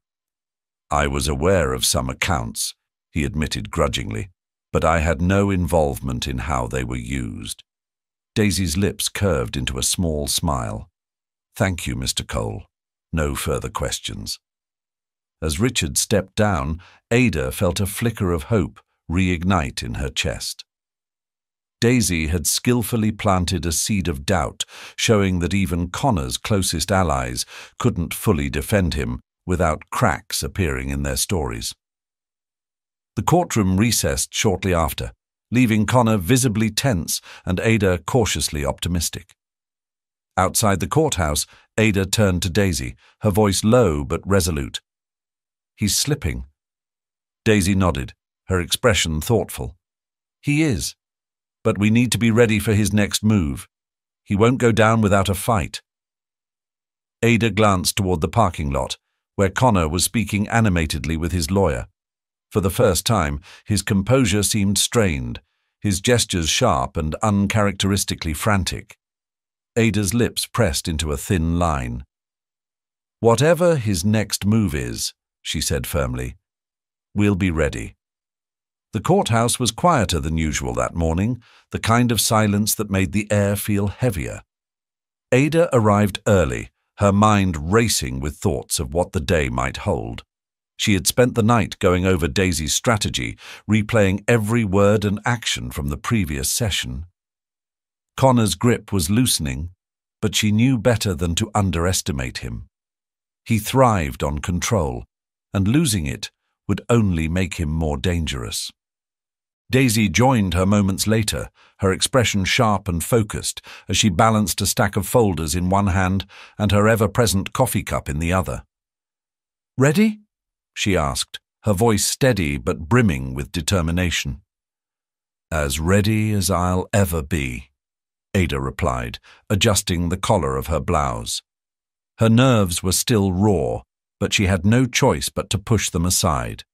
I was aware of some accounts, he admitted grudgingly, but I had no involvement in how they were used. Daisy's lips curved into a small smile. Thank you, Mr. Cole. No further questions. As Richard stepped down, Ada felt a flicker of hope reignite in her chest. Daisy had skillfully planted a seed of doubt, showing that even Connor's closest allies couldn't fully defend him without cracks appearing in their stories. The courtroom recessed shortly after, leaving Connor visibly tense and Ada cautiously optimistic. Outside the courthouse, Ada turned to Daisy, her voice low but resolute. He's slipping. Daisy nodded, her expression thoughtful. He is. But we need to be ready for his next move. He won't go down without a fight. Ada glanced toward the parking lot, where Connor was speaking animatedly with his lawyer. For the first time, his composure seemed strained, his gestures sharp and uncharacteristically frantic. Ada's lips pressed into a thin line. "Whatever his next move is," she said firmly, "we'll be ready." The courthouse was quieter than usual that morning, the kind of silence that made the air feel heavier. Ada arrived early, her mind racing with thoughts of what the day might hold. She had spent the night going over Daisy's strategy, replaying every word and action from the previous session. Connor's grip was loosening, but she knew better than to underestimate him. He thrived on control, and losing it would only make him more dangerous. Daisy joined her moments later, her expression sharp and focused as she balanced a stack of folders in one hand and her ever-present coffee cup in the other. "Ready?" she asked, her voice steady but brimming with determination. "As ready as I'll ever be," Ada replied, adjusting the collar of her blouse. Her nerves were still raw, but she had no choice but to push them aside.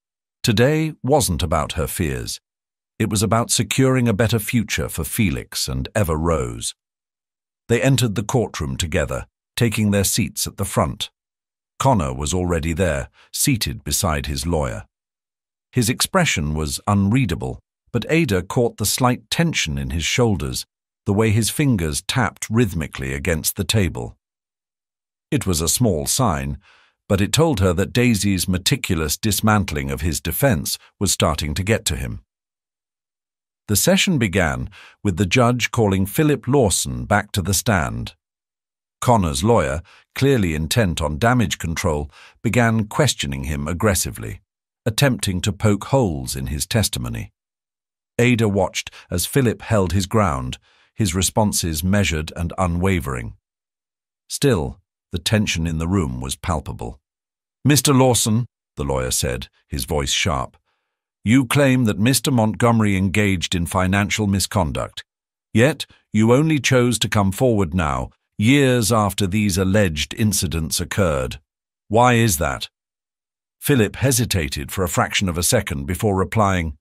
Today wasn't about her fears. It was about securing a better future for Felix and Eva Rose. They entered the courtroom together, taking their seats at the front. Connor was already there, seated beside his lawyer. His expression was unreadable, but Ada caught the slight tension in his shoulders, the way his fingers tapped rhythmically against the table. It was a small sign, but it told her that Daisy's meticulous dismantling of his defense was starting to get to him. The session began with the judge calling Philip Lawson back to the stand. Connor's lawyer, clearly intent on damage control, began questioning him aggressively, attempting to poke holes in his testimony. Ada watched as Philip held his ground, his responses measured and unwavering. Still, the tension in the room was palpable. "Mr. Lawson," the lawyer said, his voice sharp, "you claim that Mr. Montgomery engaged in financial misconduct. Yet, you only chose to come forward now, years after these alleged incidents occurred. Why is that?" Philip hesitated for a fraction of a second before replying,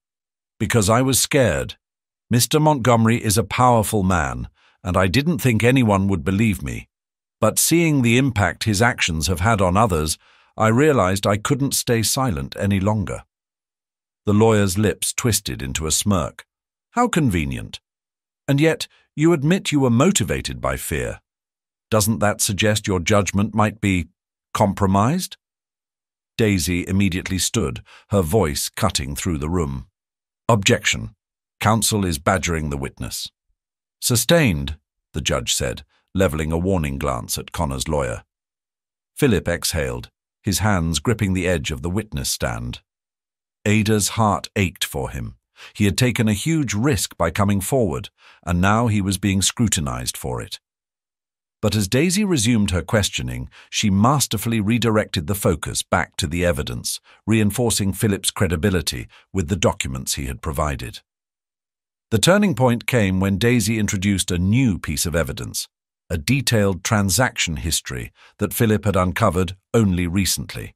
"Because I was scared. Mr. Montgomery is a powerful man, and I didn't think anyone would believe me. But seeing the impact his actions have had on others, I realized I couldn't stay silent any longer." The lawyer's lips twisted into a smirk. "How convenient. And yet, you admit you were motivated by fear. Doesn't that suggest your judgment might be compromised?" Daisy immediately stood, her voice cutting through the room. "Objection. Counsel is badgering the witness." "Sustained," the judge said, leveling a warning glance at Connor's lawyer. Philip exhaled, his hands gripping the edge of the witness stand. Ada's heart ached for him. He had taken a huge risk by coming forward, and now he was being scrutinized for it. But as Daisy resumed her questioning, she masterfully redirected the focus back to the evidence, reinforcing Philip's credibility with the documents he had provided. The turning point came when Daisy introduced a new piece of evidence, a detailed transaction history that Philip had uncovered only recently.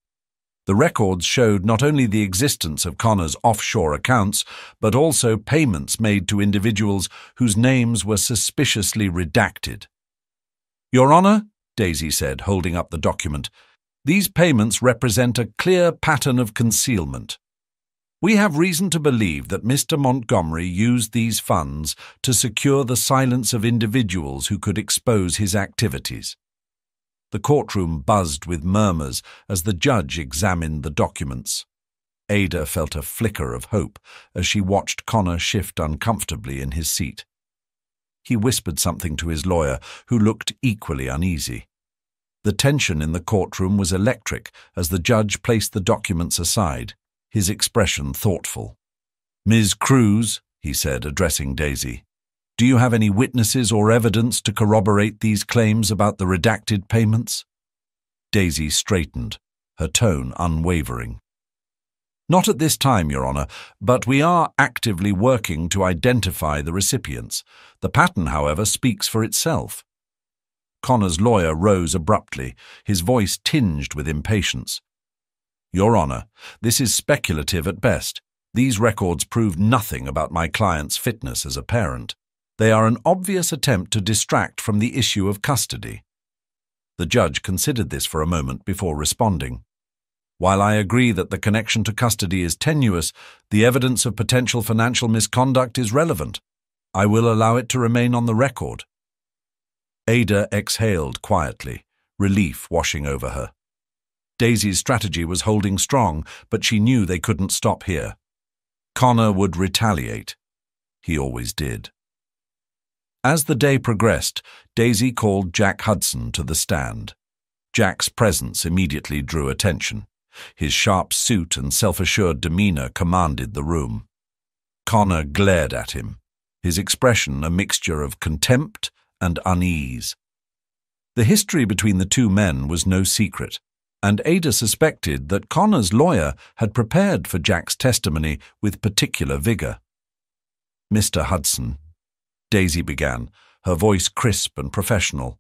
The records showed not only the existence of Connor's offshore accounts, but also payments made to individuals whose names were suspiciously redacted. "Your Honor," Daisy said, holding up the document, "these payments represent a clear pattern of concealment. We have reason to believe that Mr. Montgomery used these funds to secure the silence of individuals who could expose his activities." The courtroom buzzed with murmurs as the judge examined the documents. Ada felt a flicker of hope as she watched Connor shift uncomfortably in his seat. He whispered something to his lawyer, who looked equally uneasy. The tension in the courtroom was electric as the judge placed the documents aside, his expression thoughtful. "Ms. Cruz," he said, addressing Daisy, "do you have any witnesses or evidence to corroborate these claims about the redacted payments?" Daisy straightened, her tone unwavering. "Not at this time, Your Honor, but we are actively working to identify the recipients. The pattern, however, speaks for itself." Connor's lawyer rose abruptly, his voice tinged with impatience. "Your Honor, this is speculative at best. These records prove nothing about my client's fitness as a parent. They are an obvious attempt to distract from the issue of custody." The judge considered this for a moment before responding. While I agree that the connection to custody is tenuous, the evidence of potential financial misconduct is relevant. I will allow it to remain on the record. Ada exhaled quietly, relief washing over her. Daisy's strategy was holding strong, but she knew they couldn't stop here. Connor would retaliate. He always did. As the day progressed, Daisy called Jack Hudson to the stand. Jack's presence immediately drew attention. His sharp suit and self-assured demeanor commanded the room. Connor glared at him, his expression a mixture of contempt and unease. The history between the two men was no secret, and Ada suspected that Connor's lawyer had prepared for Jack's testimony with particular vigor. "Mr. Hudson," Daisy began, her voice crisp and professional.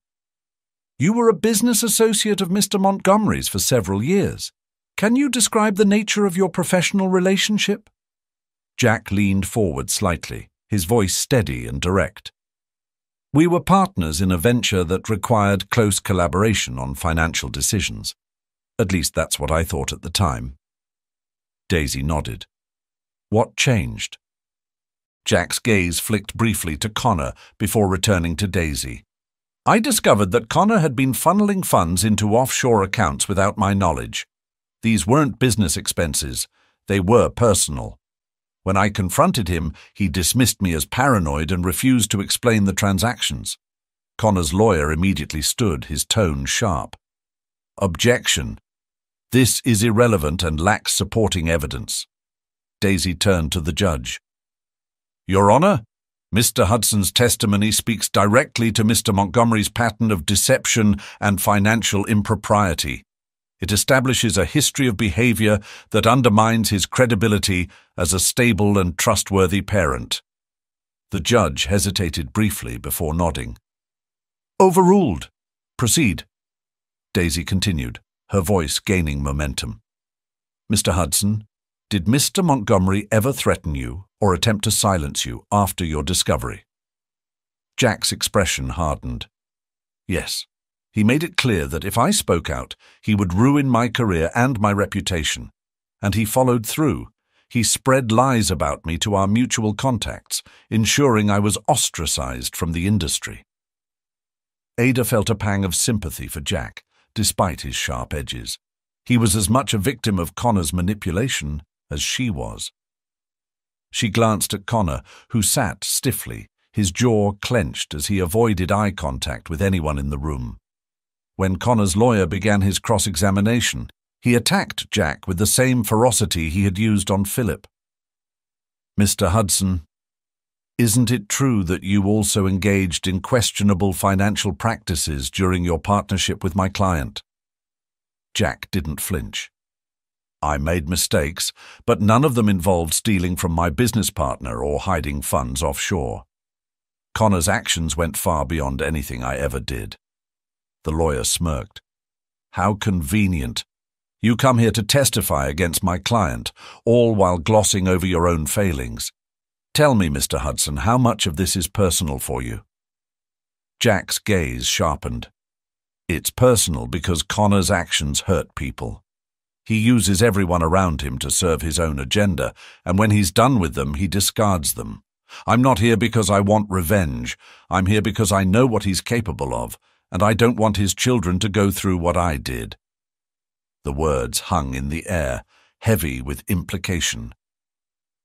"You were a business associate of Mr. Montgomery's for several years. Can you describe the nature of your professional relationship?" Jack leaned forward slightly, his voice steady and direct. "We were partners in a venture that required close collaboration on financial decisions. At least that's what I thought at the time." Daisy nodded. "What changed?" Jack's gaze flicked briefly to Connor before returning to Daisy. "I discovered that Connor had been funneling funds into offshore accounts without my knowledge. These weren't business expenses, they were personal. When I confronted him, he dismissed me as paranoid and refused to explain the transactions." Connor's lawyer immediately stood, his tone sharp. "Objection. This is irrelevant and lacks supporting evidence." Daisy turned to the judge. "Your Honor, Mr. Hudson's testimony speaks directly to Mr. Montgomery's pattern of deception and financial impropriety. It establishes a history of behavior that undermines his credibility as a stable and trustworthy parent." The judge hesitated briefly before nodding. "Overruled. Proceed." Daisy continued, her voice gaining momentum. "Mr. Hudson, did Mr. Montgomery ever threaten you or attempt to silence you after your discovery?" Jack's expression hardened. "Yes. He made it clear that if I spoke out, he would ruin my career and my reputation. And he followed through. He spread lies about me to our mutual contacts, ensuring I was ostracized from the industry." Ada felt a pang of sympathy for Jack, despite his sharp edges. He was as much a victim of Connor's manipulation as she was. She glanced at Connor, who sat stiffly, his jaw clenched as he avoided eye contact with anyone in the room. When Connor's lawyer began his cross-examination, he attacked Jack with the same ferocity he had used on Philip. "Mr. Hudson, isn't it true that you also engaged in questionable financial practices during your partnership with my client?" Jack didn't flinch. "I made mistakes, but none of them involved stealing from my business partner or hiding funds offshore. Connor's actions went far beyond anything I ever did." The lawyer smirked. "How convenient. You come here to testify against my client, all while glossing over your own failings. Tell me, Mr. Hudson, how much of this is personal for you?" Jack's gaze sharpened. "It's personal because Connor's actions hurt people. He uses everyone around him to serve his own agenda, and when he's done with them, he discards them. I'm not here because I want revenge. I'm here because I know what he's capable of, and I don't want his children to go through what I did." The words hung in the air, heavy with implication.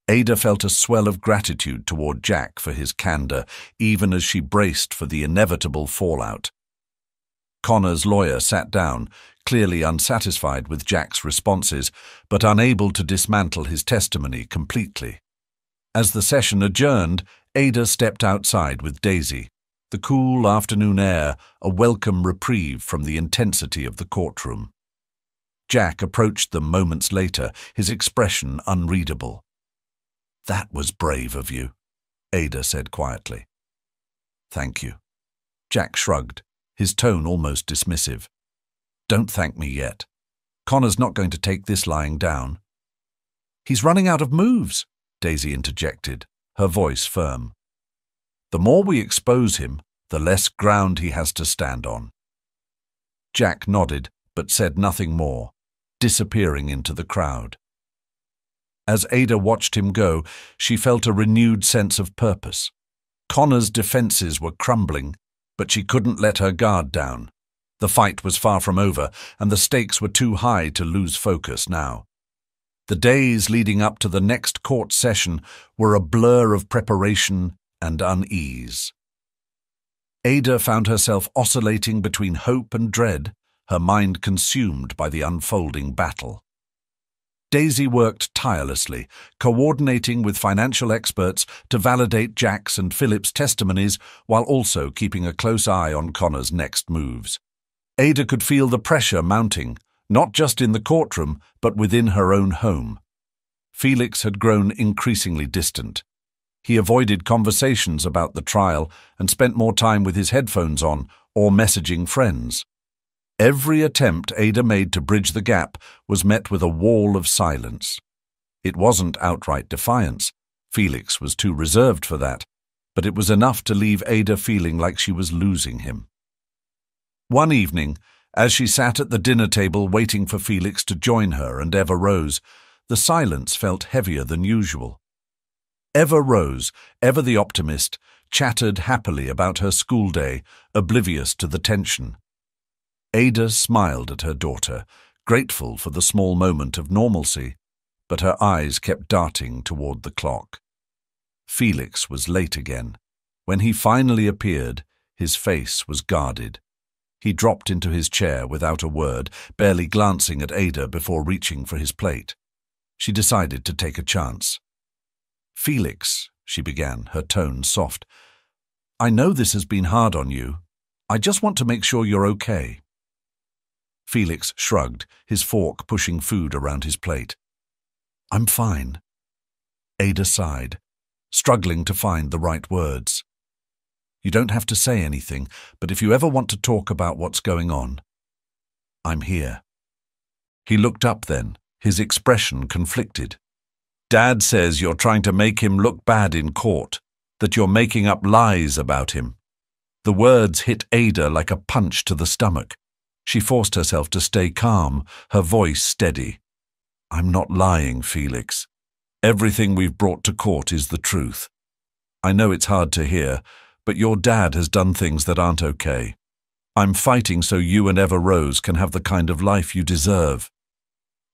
Ada felt a swell of gratitude toward Jack for his candor, even as she braced for the inevitable fallout. Connor's lawyer sat down, clearly unsatisfied with Jack's responses, but unable to dismantle his testimony completely. As the session adjourned, Ada stepped outside with Daisy, the cool afternoon air a welcome reprieve from the intensity of the courtroom. Jack approached them moments later, his expression unreadable. "That was brave of you," Ada said quietly. "Thank you." Jack shrugged, his tone almost dismissive. "Don't thank me yet. Connor's not going to take this lying down." "He's running out of moves," Daisy interjected, her voice firm. "The more we expose him, the less ground he has to stand on." Jack nodded, but said nothing more, disappearing into the crowd. As Ada watched him go, she felt a renewed sense of purpose. Connor's defenses were crumbling, but she couldn't let her guard down. The fight was far from over, and the stakes were too high to lose focus now. The days leading up to the next court session were a blur of preparation and unease. Ada found herself oscillating between hope and dread, her mind consumed by the unfolding battle. Daisy worked tirelessly, coordinating with financial experts to validate Jack's and Philip's testimonies while also keeping a close eye on Connor's next moves. Ada could feel the pressure mounting, not just in the courtroom, but within her own home. Felix had grown increasingly distant. He avoided conversations about the trial and spent more time with his headphones on or messaging friends. Every attempt Ada made to bridge the gap was met with a wall of silence. It wasn't outright defiance. Felix was too reserved for that, but it was enough to leave Ada feeling like she was losing him. One evening, as she sat at the dinner table waiting for Felix to join her and Eva Rose, the silence felt heavier than usual. Eva Rose, ever the optimist, chattered happily about her school day, oblivious to the tension. Ada smiled at her daughter, grateful for the small moment of normalcy, but her eyes kept darting toward the clock. Felix was late again. When he finally appeared, his face was guarded. He dropped into his chair without a word, barely glancing at Ada before reaching for his plate. She decided to take a chance. "Felix," she began, her tone soft, "I know this has been hard on you. I just want to make sure you're okay." Felix shrugged, his fork pushing food around his plate. "I'm fine." Ada sighed, struggling to find the right words. "You don't have to say anything, but if you ever want to talk about what's going on, I'm here." He looked up then, his expression conflicted. "Dad says you're trying to make him look bad in court, that you're making up lies about him." The words hit Ada like a punch to the stomach. She forced herself to stay calm, her voice steady. "I'm not lying, Felix. Everything we've brought to court is the truth. I know it's hard to hear, but your dad has done things that aren't okay. I'm fighting so you and Eva Rose can have the kind of life you deserve."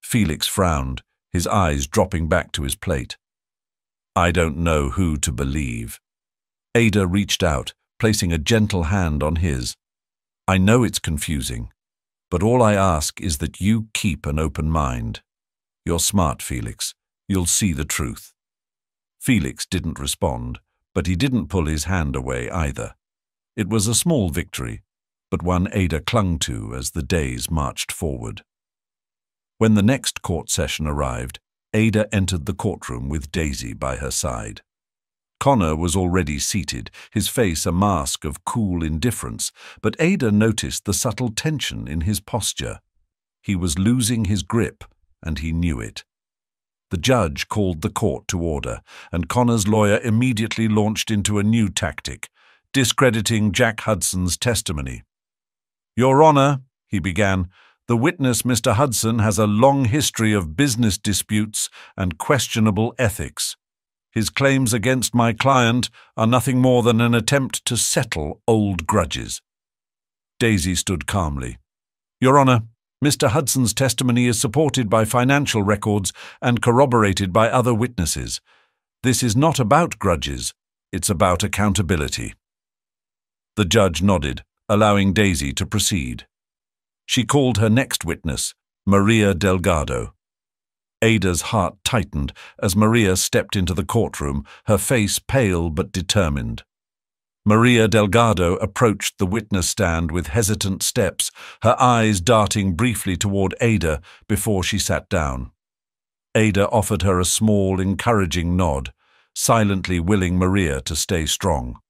Felix frowned, his eyes dropping back to his plate. "I don't know who to believe." Ada reached out, placing a gentle hand on his. "I know it's confusing, but all I ask is that you keep an open mind. You're smart, Felix. You'll see the truth." Felix didn't respond, but he didn't pull his hand away either. It was a small victory, but one Ada clung to as the days marched forward. When the next court session arrived, Ada entered the courtroom with Daisy by her side. Connor was already seated, his face a mask of cool indifference, but Ada noticed the subtle tension in his posture. He was losing his grip, and he knew it. The judge called the court to order, and Connor's lawyer immediately launched into a new tactic, discrediting Jack Hudson's testimony. "Your Honor," he began, "the witness, Mr. Hudson, has a long history of business disputes and questionable ethics. His claims against my client are nothing more than an attempt to settle old grudges." Daisy stood calmly. "Your Honor, Mr. Hudson's testimony is supported by financial records and corroborated by other witnesses. This is not about grudges, it's about accountability." The judge nodded, allowing Daisy to proceed. She called her next witness, Maria Delgado. Ada's heart tightened as Maria stepped into the courtroom, her face pale but determined. Maria Delgado approached the witness stand with hesitant steps, her eyes darting briefly toward Ada before she sat down. Ada offered her a small, encouraging nod, silently willing Maria to stay strong.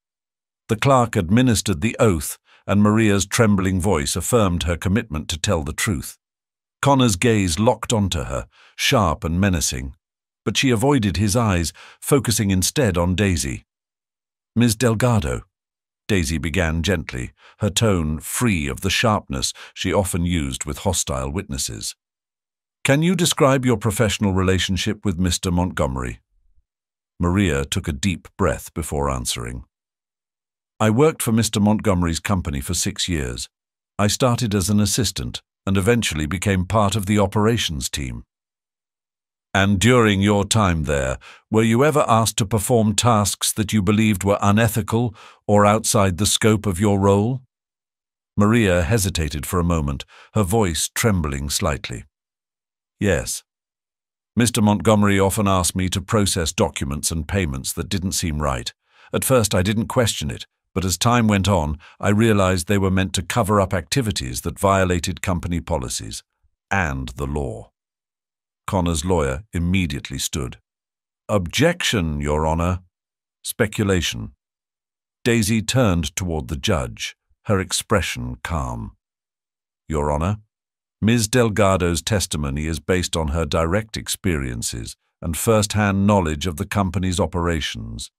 The clerk administered the oath, and Maria's trembling voice affirmed her commitment to tell the truth. Connor's gaze locked onto her, sharp and menacing, but she avoided his eyes, focusing instead on Daisy. "Ms. Delgado, Daisy began gently, her tone free of the sharpness she often used with hostile witnesses. "Can you describe your professional relationship with Mr. Montgomery?" Maria took a deep breath before answering. "I worked for Mr. Montgomery's company for 6 years. I started as an assistant and eventually became part of the operations team." "And during your time there, were you ever asked to perform tasks that you believed were unethical or outside the scope of your role?" Maria hesitated for a moment, her voice trembling slightly. "Yes. Mr. Montgomery often asked me to process documents and payments that didn't seem right. At first I didn't question it, but as time went on, I realized they were meant to cover up activities that violated company policies and the law." Connor's lawyer immediately stood. "Objection, Your Honor." Speculation. Daisy turned toward the judge, her expression calm. "Your Honor, Ms. Delgado's testimony is based on her direct experiences and first-hand knowledge of the company's operations.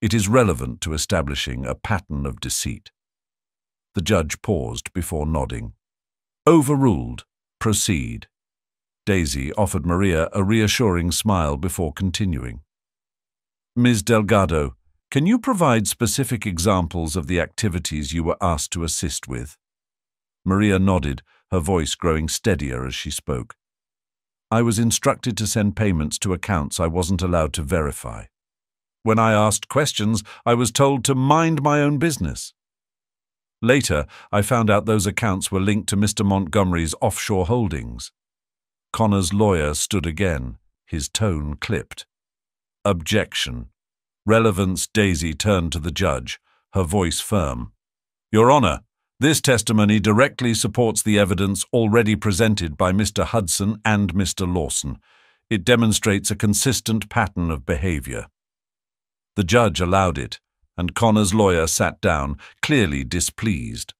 It is relevant to establishing a pattern of deceit." The judge paused before nodding. "Overruled. Proceed." Daisy offered Maria a reassuring smile before continuing. "Ms. Delgado, can you provide specific examples of the activities you were asked to assist with?" Maria nodded, her voice growing steadier as she spoke. "I was instructed to send payments to accounts I wasn't allowed to verify. When I asked questions, I was told to mind my own business. Later, I found out those accounts were linked to Mr. Montgomery's offshore holdings." Connor's lawyer stood again, his tone clipped. "Objection." Relevance. Daisy turned to the judge, her voice firm. "Your Honor, this testimony directly supports the evidence already presented by Mr. Hudson and Mr. Lawson. It demonstrates a consistent pattern of behavior." The judge allowed it, and Connor's lawyer sat down, clearly displeased.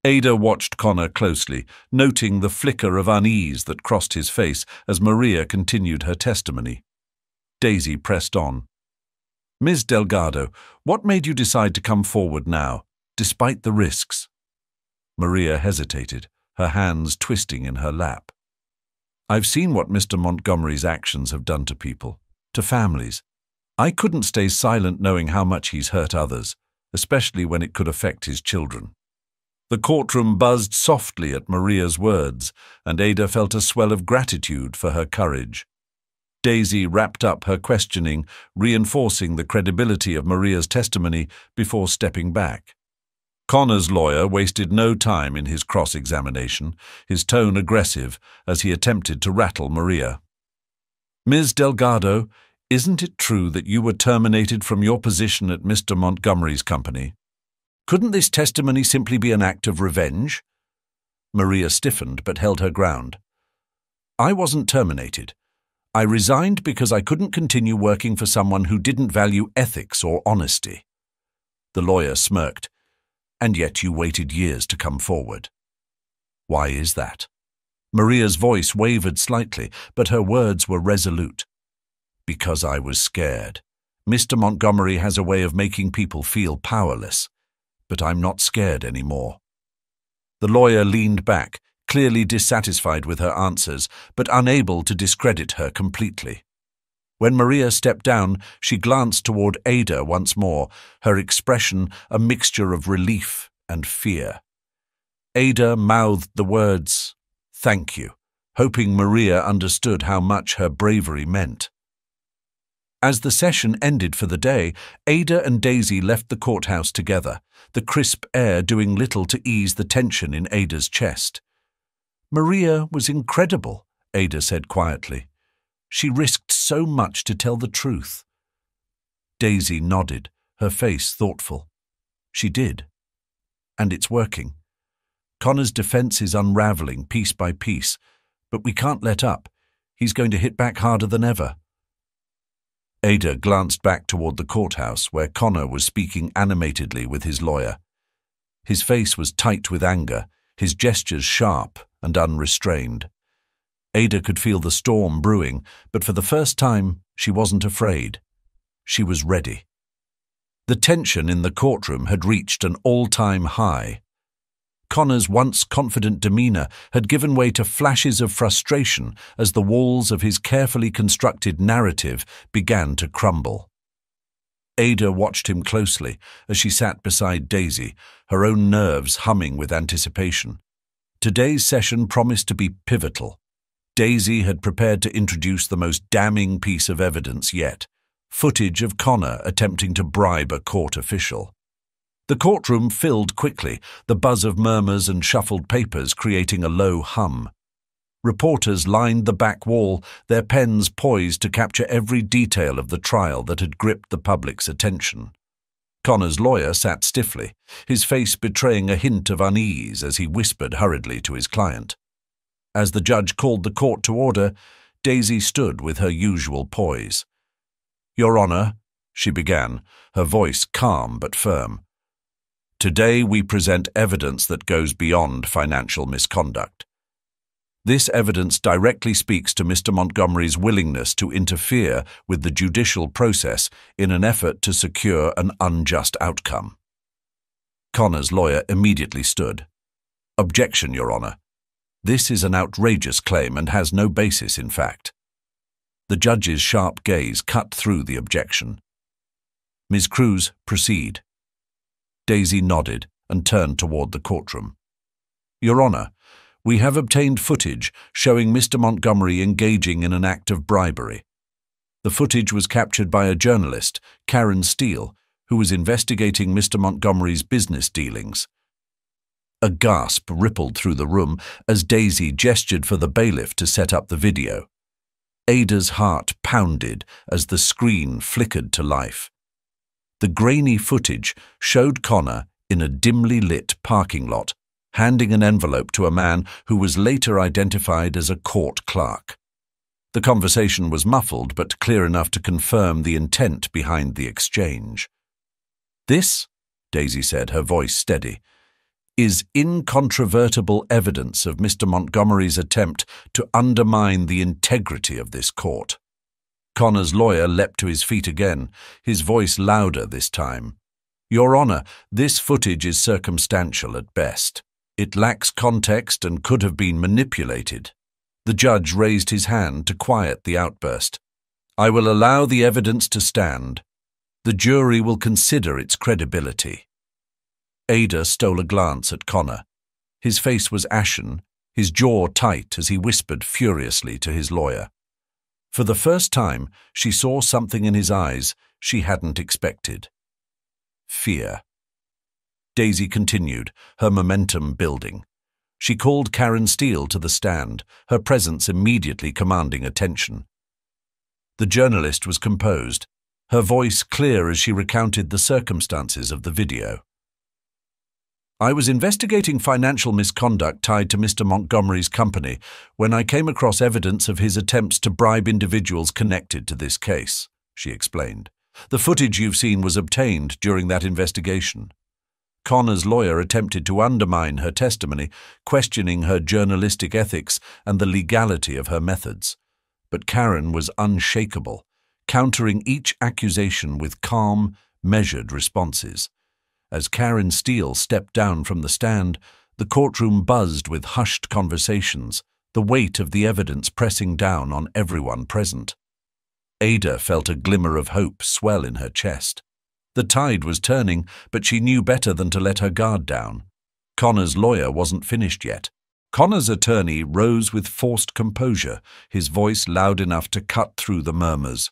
Ada watched Connor closely, noting the flicker of unease that crossed his face as Maria continued her testimony. Daisy pressed on. "Ms. Delgado, what made you decide to come forward now, despite the risks?" Maria hesitated, her hands twisting in her lap. "I've seen what Mr. Montgomery's actions have done to people, to families. I couldn't stay silent knowing how much he's hurt others, especially when it could affect his children." The courtroom buzzed softly at Maria's words, and Ada felt a swell of gratitude for her courage. Daisy wrapped up her questioning, reinforcing the credibility of Maria's testimony before stepping back. Connor's lawyer wasted no time in his cross-examination, his tone aggressive as he attempted to rattle Maria. "Ms. Delgado, isn't it true that you were terminated from your position at Mr. Montgomery's company? Couldn't this testimony simply be an act of revenge?" Maria stiffened but held her ground. "I wasn't terminated. I resigned because I couldn't continue working for someone who didn't value ethics or honesty." The lawyer smirked. "And yet you waited years to come forward. Why is that?" Maria's voice wavered slightly, but her words were resolute. "Because I was scared. Mr. Montgomery has a way of making people feel powerless. But I'm not scared anymore." The lawyer leaned back, clearly dissatisfied with her answers, but unable to discredit her completely. When Maria stepped down, she glanced toward Ada once more, her expression a mixture of relief and fear. Ada mouthed the words, "Thank you," hoping Maria understood how much her bravery meant. As the session ended for the day, Ada and Daisy left the courthouse together, the crisp air doing little to ease the tension in Ada's chest. "Maria was incredible," Ada said quietly. "She risked so much to tell the truth." Daisy nodded, her face thoughtful. "She did. And it's working. Connor's defense is unraveling piece by piece, but we can't let up. He's going to hit back harder than ever." Ada glanced back toward the courthouse where Connor was speaking animatedly with his lawyer. His face was tight with anger, his gestures sharp and unrestrained. Ada could feel the storm brewing, but for the first time she wasn't afraid. She was ready. The tension in the courtroom had reached an all-time high. Connor's once confident demeanor had given way to flashes of frustration as the walls of his carefully constructed narrative began to crumble. Ada watched him closely as she sat beside Daisy, her own nerves humming with anticipation. Today's session promised to be pivotal. Daisy had prepared to introduce the most damning piece of evidence yet, footage of Connor attempting to bribe a court official. The courtroom filled quickly, the buzz of murmurs and shuffled papers creating a low hum. Reporters lined the back wall, their pens poised to capture every detail of the trial that had gripped the public's attention. Connor's lawyer sat stiffly, his face betraying a hint of unease as he whispered hurriedly to his client. As the judge called the court to order, Daisy stood with her usual poise. "Your Honor," she began, her voice calm but firm. "Today we present evidence that goes beyond financial misconduct. This evidence directly speaks to Mr. Montgomery's willingness to interfere with the judicial process in an effort to secure an unjust outcome." Connor's lawyer immediately stood. "Objection, Your Honor. This is an outrageous claim and has no basis in fact." The judge's sharp gaze cut through the objection. "Ms. Cruz, proceed." Daisy nodded and turned toward the courtroom. "Your Honor, we have obtained footage showing Mr. Montgomery engaging in an act of bribery. The footage was captured by a journalist, Karen Steele, who was investigating Mr. Montgomery's business dealings." A gasp rippled through the room as Daisy gestured for the bailiff to set up the video. Ada's heart pounded as the screen flickered to life. The grainy footage showed Connor in a dimly lit parking lot, handing an envelope to a man who was later identified as a court clerk. The conversation was muffled but clear enough to confirm the intent behind the exchange. "This," Daisy said, her voice steady, "is incontrovertible evidence of Mr. Montgomery's attempt to undermine the integrity of this court." Connor's lawyer leapt to his feet again, his voice louder this time. "Your Honor, this footage is circumstantial at best. It lacks context and could have been manipulated." The judge raised his hand to quiet the outburst. "I will allow the evidence to stand. The jury will consider its credibility." Ada stole a glance at Connor. His face was ashen, his jaw tight as he whispered furiously to his lawyer. For the first time, she saw something in his eyes she hadn't expected. Fear. Daisy continued, her momentum building. She called Karen Steele to the stand, her presence immediately commanding attention. The journalist was composed, her voice clear as she recounted the circumstances of the video. "I was investigating financial misconduct tied to Mr. Montgomery's company when I came across evidence of his attempts to bribe individuals connected to this case," she explained. "The footage you've seen was obtained during that investigation." Connor's lawyer attempted to undermine her testimony, questioning her journalistic ethics and the legality of her methods. But Karen was unshakable, countering each accusation with calm, measured responses. As Karen Steele stepped down from the stand, the courtroom buzzed with hushed conversations, the weight of the evidence pressing down on everyone present. Ada felt a glimmer of hope swell in her chest. The tide was turning, but she knew better than to let her guard down. Connor's lawyer wasn't finished yet. Connor's attorney rose with forced composure, his voice loud enough to cut through the murmurs.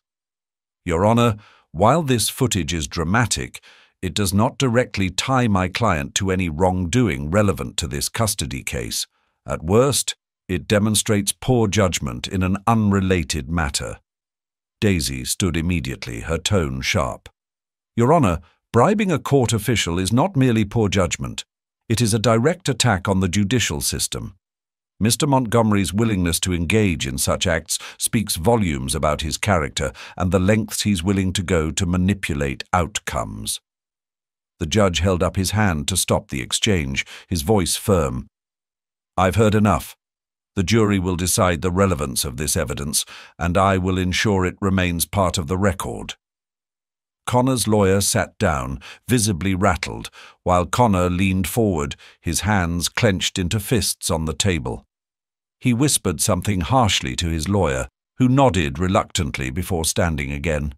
"Your Honor, while this footage is dramatic, it does not directly tie my client to any wrongdoing relevant to this custody case. At worst, it demonstrates poor judgment in an unrelated matter." Daisy stood immediately, her tone sharp. "Your Honor, bribing a court official is not merely poor judgment. It is a direct attack on the judicial system. Mr. Montgomery's willingness to engage in such acts speaks volumes about his character and the lengths he's willing to go to manipulate outcomes." The judge held up his hand to stop the exchange, his voice firm. "I've heard enough. The jury will decide the relevance of this evidence, and I will ensure it remains part of the record." Connor's lawyer sat down, visibly rattled, while Connor leaned forward, his hands clenched into fists on the table. He whispered something harshly to his lawyer, who nodded reluctantly before standing again.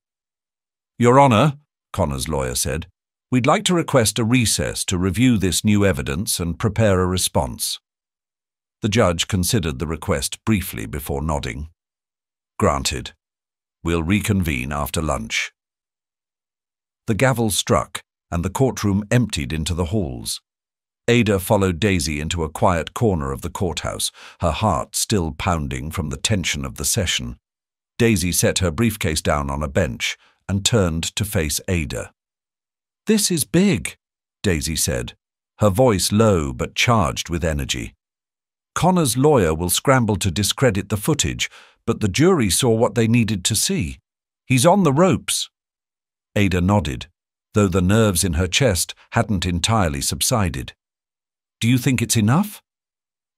"Your Honor," Connor's lawyer said, "we'd like to request a recess to review this new evidence and prepare a response." The judge considered the request briefly before nodding. "Granted. We'll reconvene after lunch." The gavel struck, and the courtroom emptied into the halls. Ada followed Daisy into a quiet corner of the courthouse, her heart still pounding from the tension of the session. Daisy set her briefcase down on a bench and turned to face Ada. "This is big," Daisy said, her voice low but charged with energy. "Connor's lawyer will scramble to discredit the footage, but the jury saw what they needed to see. He's on the ropes." Ada nodded, though the nerves in her chest hadn't entirely subsided. "Do you think it's enough?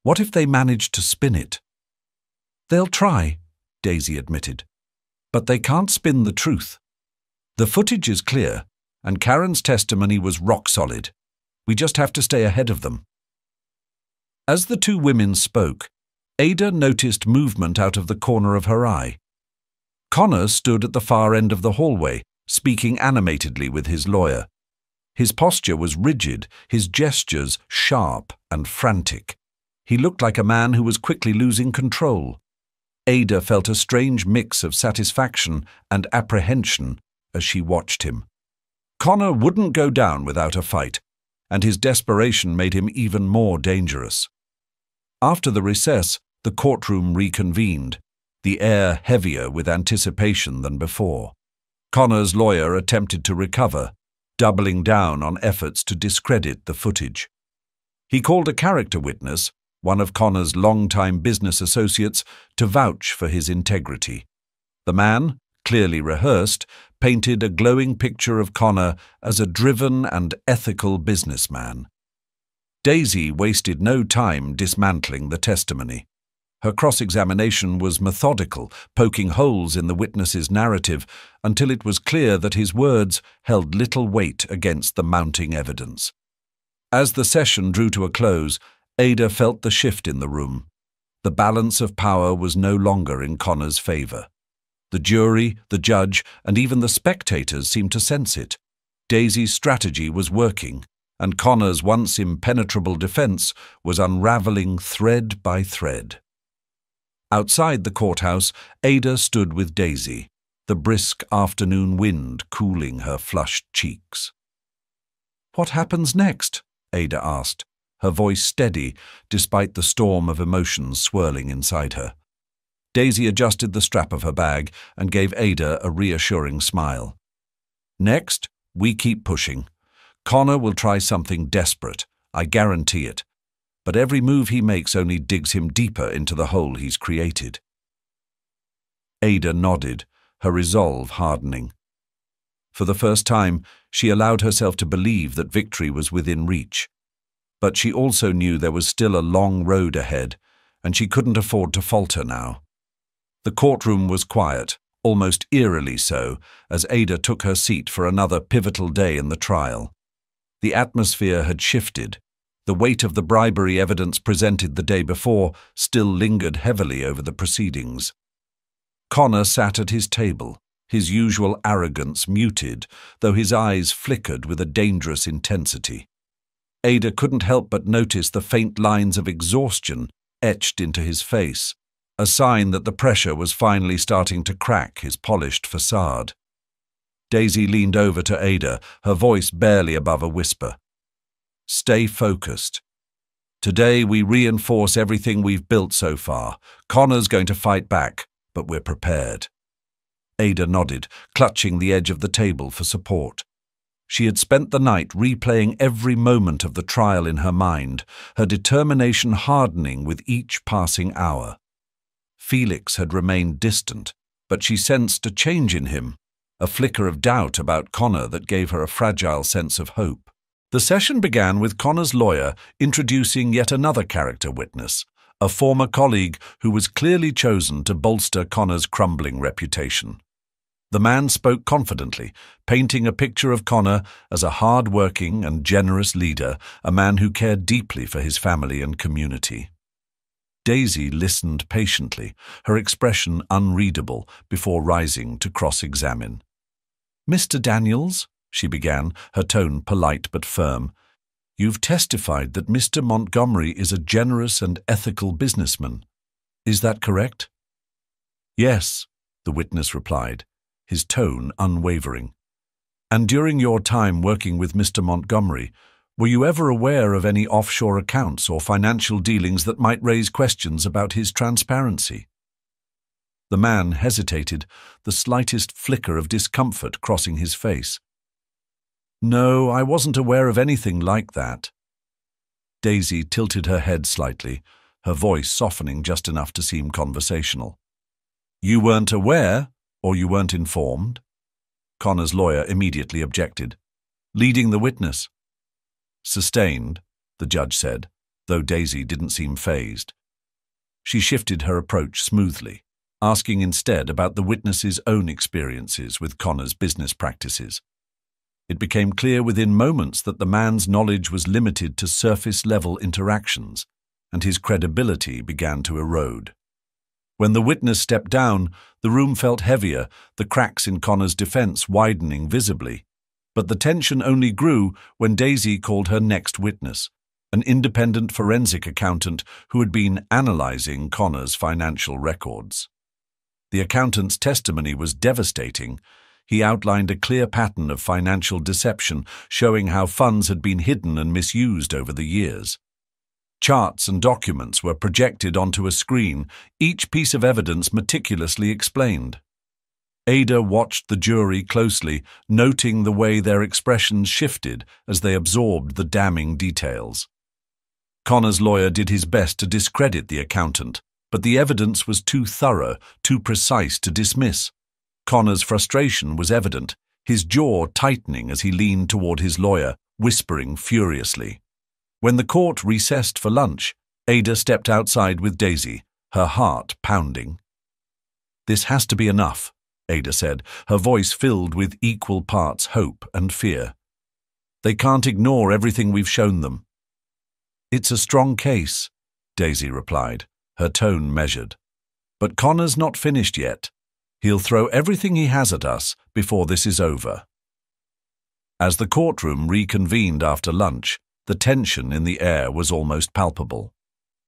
What if they manage to spin it?" "They'll try," Daisy admitted, "but they can't spin the truth. The footage is clear, and Karen's testimony was rock solid. We just have to stay ahead of them." As the two women spoke, Ada noticed movement out of the corner of her eye. Connor stood at the far end of the hallway, speaking animatedly with his lawyer. His posture was rigid, his gestures sharp and frantic. He looked like a man who was quickly losing control. Ada felt a strange mix of satisfaction and apprehension as she watched him. Connor wouldn't go down without a fight, and his desperation made him even more dangerous. After the recess, the courtroom reconvened, the air heavier with anticipation than before. Connor's lawyer attempted to recover, doubling down on efforts to discredit the footage. He called a character witness, one of Connor's longtime business associates, to vouch for his integrity. The man, clearly rehearsed, painted a glowing picture of Connor as a driven and ethical businessman. Daisy wasted no time dismantling the testimony. Her cross-examination was methodical, poking holes in the witness's narrative until it was clear that his words held little weight against the mounting evidence. As the session drew to a close, Ada felt the shift in the room. The balance of power was no longer in Connor's favor. The jury, the judge, and even the spectators seemed to sense it. Daisy's strategy was working, and Connor's once impenetrable defense was unraveling thread by thread. Outside the courthouse, Ada stood with Daisy, the brisk afternoon wind cooling her flushed cheeks. "What happens next?" Ada asked, her voice steady despite the storm of emotions swirling inside her. Daisy adjusted the strap of her bag and gave Ada a reassuring smile. "Next, we keep pushing. Connor will try something desperate, I guarantee it. But every move he makes only digs him deeper into the hole he's created." Ada nodded, her resolve hardening. For the first time, she allowed herself to believe that victory was within reach. But she also knew there was still a long road ahead, and she couldn't afford to falter now. The courtroom was quiet, almost eerily so, as Ada took her seat for another pivotal day in the trial. The atmosphere had shifted. The weight of the bribery evidence presented the day before still lingered heavily over the proceedings. Connor sat at his table, his usual arrogance muted, though his eyes flickered with a dangerous intensity. Ada couldn't help but notice the faint lines of exhaustion etched into his face, a sign that the pressure was finally starting to crack his polished facade. Daisy leaned over to Ada, her voice barely above a whisper. "Stay focused. Today we reinforce everything we've built so far. Connor's going to fight back, but we're prepared." Ada nodded, clutching the edge of the table for support. She had spent the night replaying every moment of the trial in her mind, her determination hardening with each passing hour. Felix had remained distant, but she sensed a change in him, a flicker of doubt about Connor that gave her a fragile sense of hope. The session began with Connor's lawyer introducing yet another character witness, a former colleague who was clearly chosen to bolster Connor's crumbling reputation. The man spoke confidently, painting a picture of Connor as a hard-working and generous leader, a man who cared deeply for his family and community. Daisy listened patiently, her expression unreadable, before rising to cross-examine. "Mr. Daniels," she began, her tone polite but firm, "you've testified that Mr. Montgomery is a generous and ethical businessman. Is that correct?" "Yes," the witness replied, his tone unwavering. "And during your time working with Mr. Montgomery, were you ever aware of any offshore accounts or financial dealings that might raise questions about his transparency?" The man hesitated, the slightest flicker of discomfort crossing his face. "No, I wasn't aware of anything like that." Daisy tilted her head slightly, her voice softening just enough to seem conversational. "You weren't aware, or you weren't informed?" Connor's lawyer immediately objected. "Leading the witness." "Sustained," the judge said, though Daisy didn't seem fazed. She shifted her approach smoothly, asking instead about the witness's own experiences with Connor's business practices. It became clear within moments that the man's knowledge was limited to surface-level interactions, and his credibility began to erode. When the witness stepped down, the room felt heavier, the cracks in Connor's defense widening visibly. But the tension only grew when Daisy called her next witness, an independent forensic accountant who had been analyzing Connor's financial records. The accountant's testimony was devastating. He outlined a clear pattern of financial deception, showing how funds had been hidden and misused over the years. Charts and documents were projected onto a screen, each piece of evidence meticulously explained. Ada watched the jury closely, noting the way their expressions shifted as they absorbed the damning details. Connor's lawyer did his best to discredit the accountant, but the evidence was too thorough, too precise to dismiss. Connor's frustration was evident, his jaw tightening as he leaned toward his lawyer, whispering furiously. When the court recessed for lunch, Ada stepped outside with Daisy, her heart pounding. "This has to be enough," Ada said, her voice filled with equal parts hope and fear. "They can't ignore everything we've shown them." "It's a strong case," Daisy replied, her tone measured. "But Connor's not finished yet. He'll throw everything he has at us before this is over." As the courtroom reconvened after lunch, the tension in the air was almost palpable.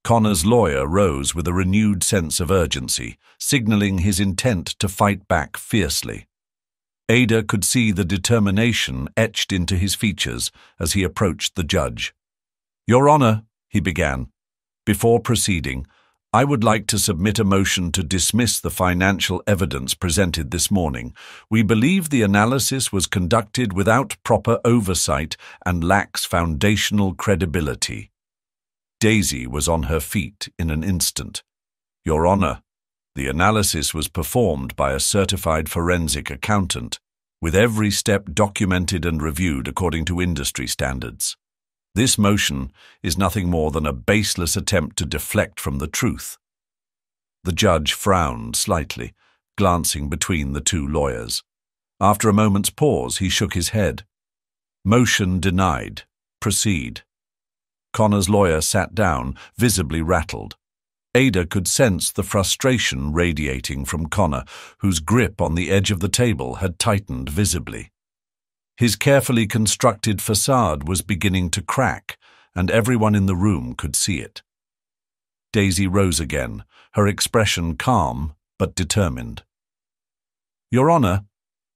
Connor's lawyer rose with a renewed sense of urgency, signaling his intent to fight back fiercely. Ada could see the determination etched into his features as he approached the judge. "Your Honor," he began, "before proceeding, I would like to submit a motion to dismiss the financial evidence presented this morning. We believe the analysis was conducted without proper oversight and lacks foundational credibility." Daisy was on her feet in an instant. "Your Honor, the analysis was performed by a certified forensic accountant, with every step documented and reviewed according to industry standards. This motion is nothing more than a baseless attempt to deflect from the truth." The judge frowned slightly, glancing between the two lawyers. After a moment's pause, he shook his head. "Motion denied. Proceed." Connor's lawyer sat down, visibly rattled. Ada could sense the frustration radiating from Connor, whose grip on the edge of the table had tightened visibly. His carefully constructed facade was beginning to crack, and everyone in the room could see it. Daisy rose again, her expression calm but determined. "Your Honor,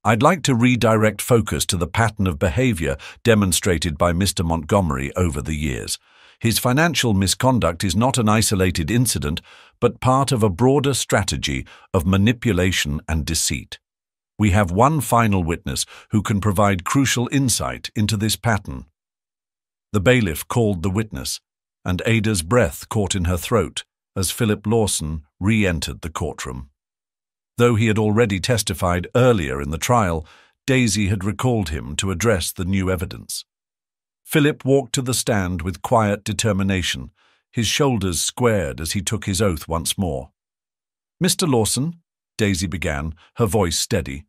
I'd like to redirect focus to the pattern of behavior demonstrated by Mr. Montgomery over the years. His financial misconduct is not an isolated incident, but part of a broader strategy of manipulation and deceit. We have one final witness who can provide crucial insight into this pattern." The bailiff called the witness, and Ada's breath caught in her throat as Philip Lawson re-entered the courtroom. Though he had already testified earlier in the trial, Daisy had recalled him to address the new evidence. Philip walked to the stand with quiet determination, his shoulders squared as he took his oath once more. "Mr. Lawson," Daisy began, her voice steady,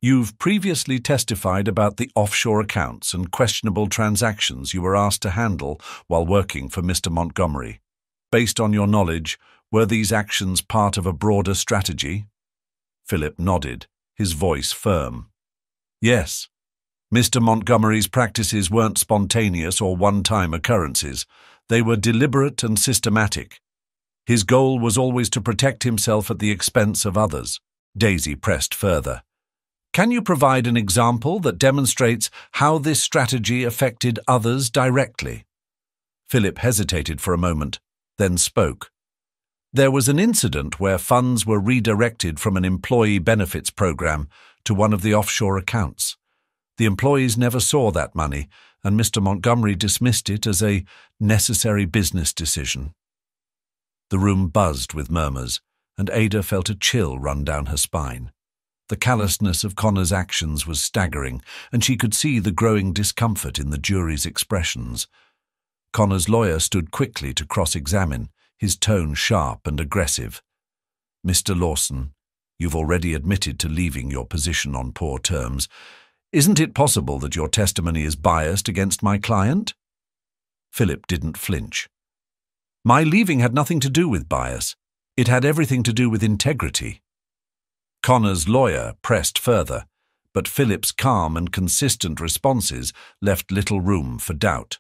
You've previously testified about the offshore accounts and questionable transactions you were asked to handle while working for Mr. Montgomery. Based on your knowledge, were these actions part of a broader strategy? Philip nodded, his voice firm. Yes. Mr. Montgomery's practices weren't spontaneous or one-time occurrences. They were deliberate and systematic. His goal was always to protect himself at the expense of others. Daisy pressed further. Can you provide an example that demonstrates how this strategy affected others directly? Philip hesitated for a moment, then spoke. There was an incident where funds were redirected from an employee benefits program to one of the offshore accounts. The employees never saw that money, and Mr. Montgomery dismissed it as a necessary business decision. The room buzzed with murmurs, and Ada felt a chill run down her spine. The callousness of Connor's actions was staggering, and she could see the growing discomfort in the jury's expressions. Connor's lawyer stood quickly to cross-examine, his tone sharp and aggressive. Mr. Lawson, you've already admitted to leaving your position on poor terms. Isn't it possible that your testimony is biased against my client? Philip didn't flinch. My leaving had nothing to do with bias. It had everything to do with integrity. Connor's lawyer pressed further, but Philip's calm and consistent responses left little room for doubt.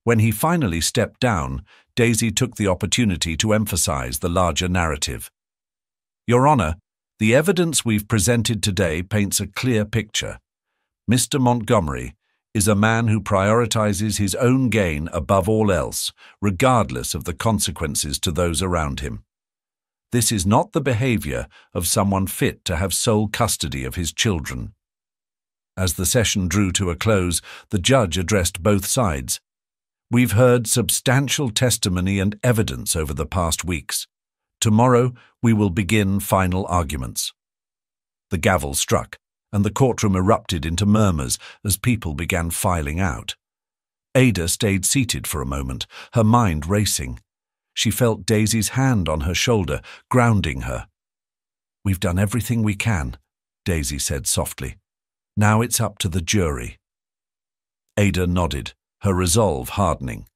When he finally stepped down, Daisy took the opportunity to emphasize the larger narrative. Your Honor, the evidence we've presented today paints a clear picture. Mr. Montgomery is a man who prioritizes his own gain above all else, regardless of the consequences to those around him. This is not the behavior of someone fit to have sole custody of his children. As the session drew to a close, the judge addressed both sides. We've heard substantial testimony and evidence over the past weeks. Tomorrow, we will begin final arguments. The gavel struck, and the courtroom erupted into murmurs as people began filing out. Ada stayed seated for a moment, her mind racing. She felt Daisy's hand on her shoulder, grounding her. We've done everything we can, Daisy said softly. Now it's up to the jury. Ada nodded, her resolve hardening.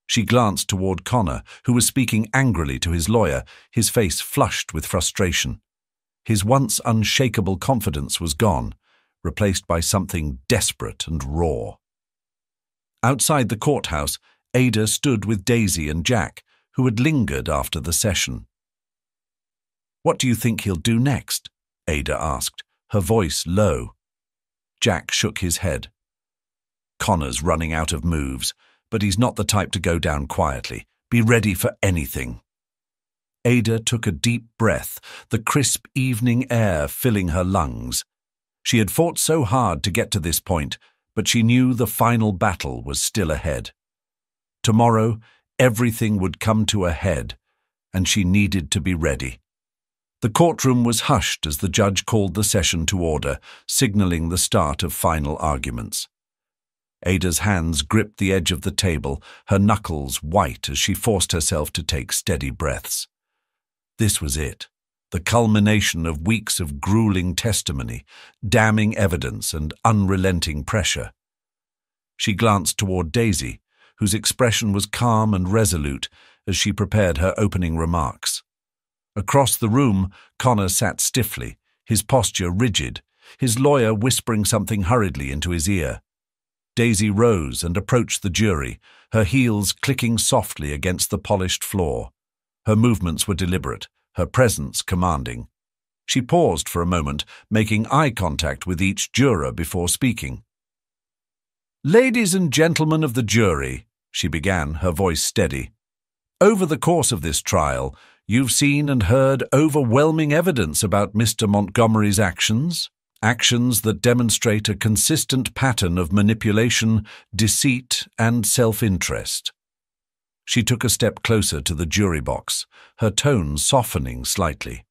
She glanced toward Connor, who was speaking angrily to his lawyer, his face flushed with frustration. His once unshakable confidence was gone, replaced by something desperate and raw. Outside the courthouse, Ada stood with Daisy and Jack, who had lingered after the session. What do you think he'll do next? Ada asked, her voice low. Jack shook his head. Connor's running out of moves, but he's not the type to go down quietly. Be ready for anything. Ada took a deep breath, the crisp evening air filling her lungs. She had fought so hard to get to this point, but she knew the final battle was still ahead. Tomorrow, everything would come to a head, and she needed to be ready. The courtroom was hushed as the judge called the session to order, signaling the start of final arguments. Ada's hands gripped the edge of the table, her knuckles white as she forced herself to take steady breaths. This was it, the culmination of weeks of grueling testimony, damning evidence, and unrelenting pressure. She glanced toward Daisy, whose expression was calm and resolute as she prepared her opening remarks. Across the room, Connor sat stiffly, his posture rigid, his lawyer whispering something hurriedly into his ear. Daisy rose and approached the jury, her heels clicking softly against the polished floor. Her movements were deliberate, her presence commanding. She paused for a moment, making eye contact with each juror before speaking. Ladies and gentlemen of the jury, she began, her voice steady. Over the course of this trial, you've seen and heard overwhelming evidence about Mr. Montgomery's actions that demonstrate a consistent pattern of manipulation, deceit, and self-interest. She took a step closer to the jury box, her tone softening slightly.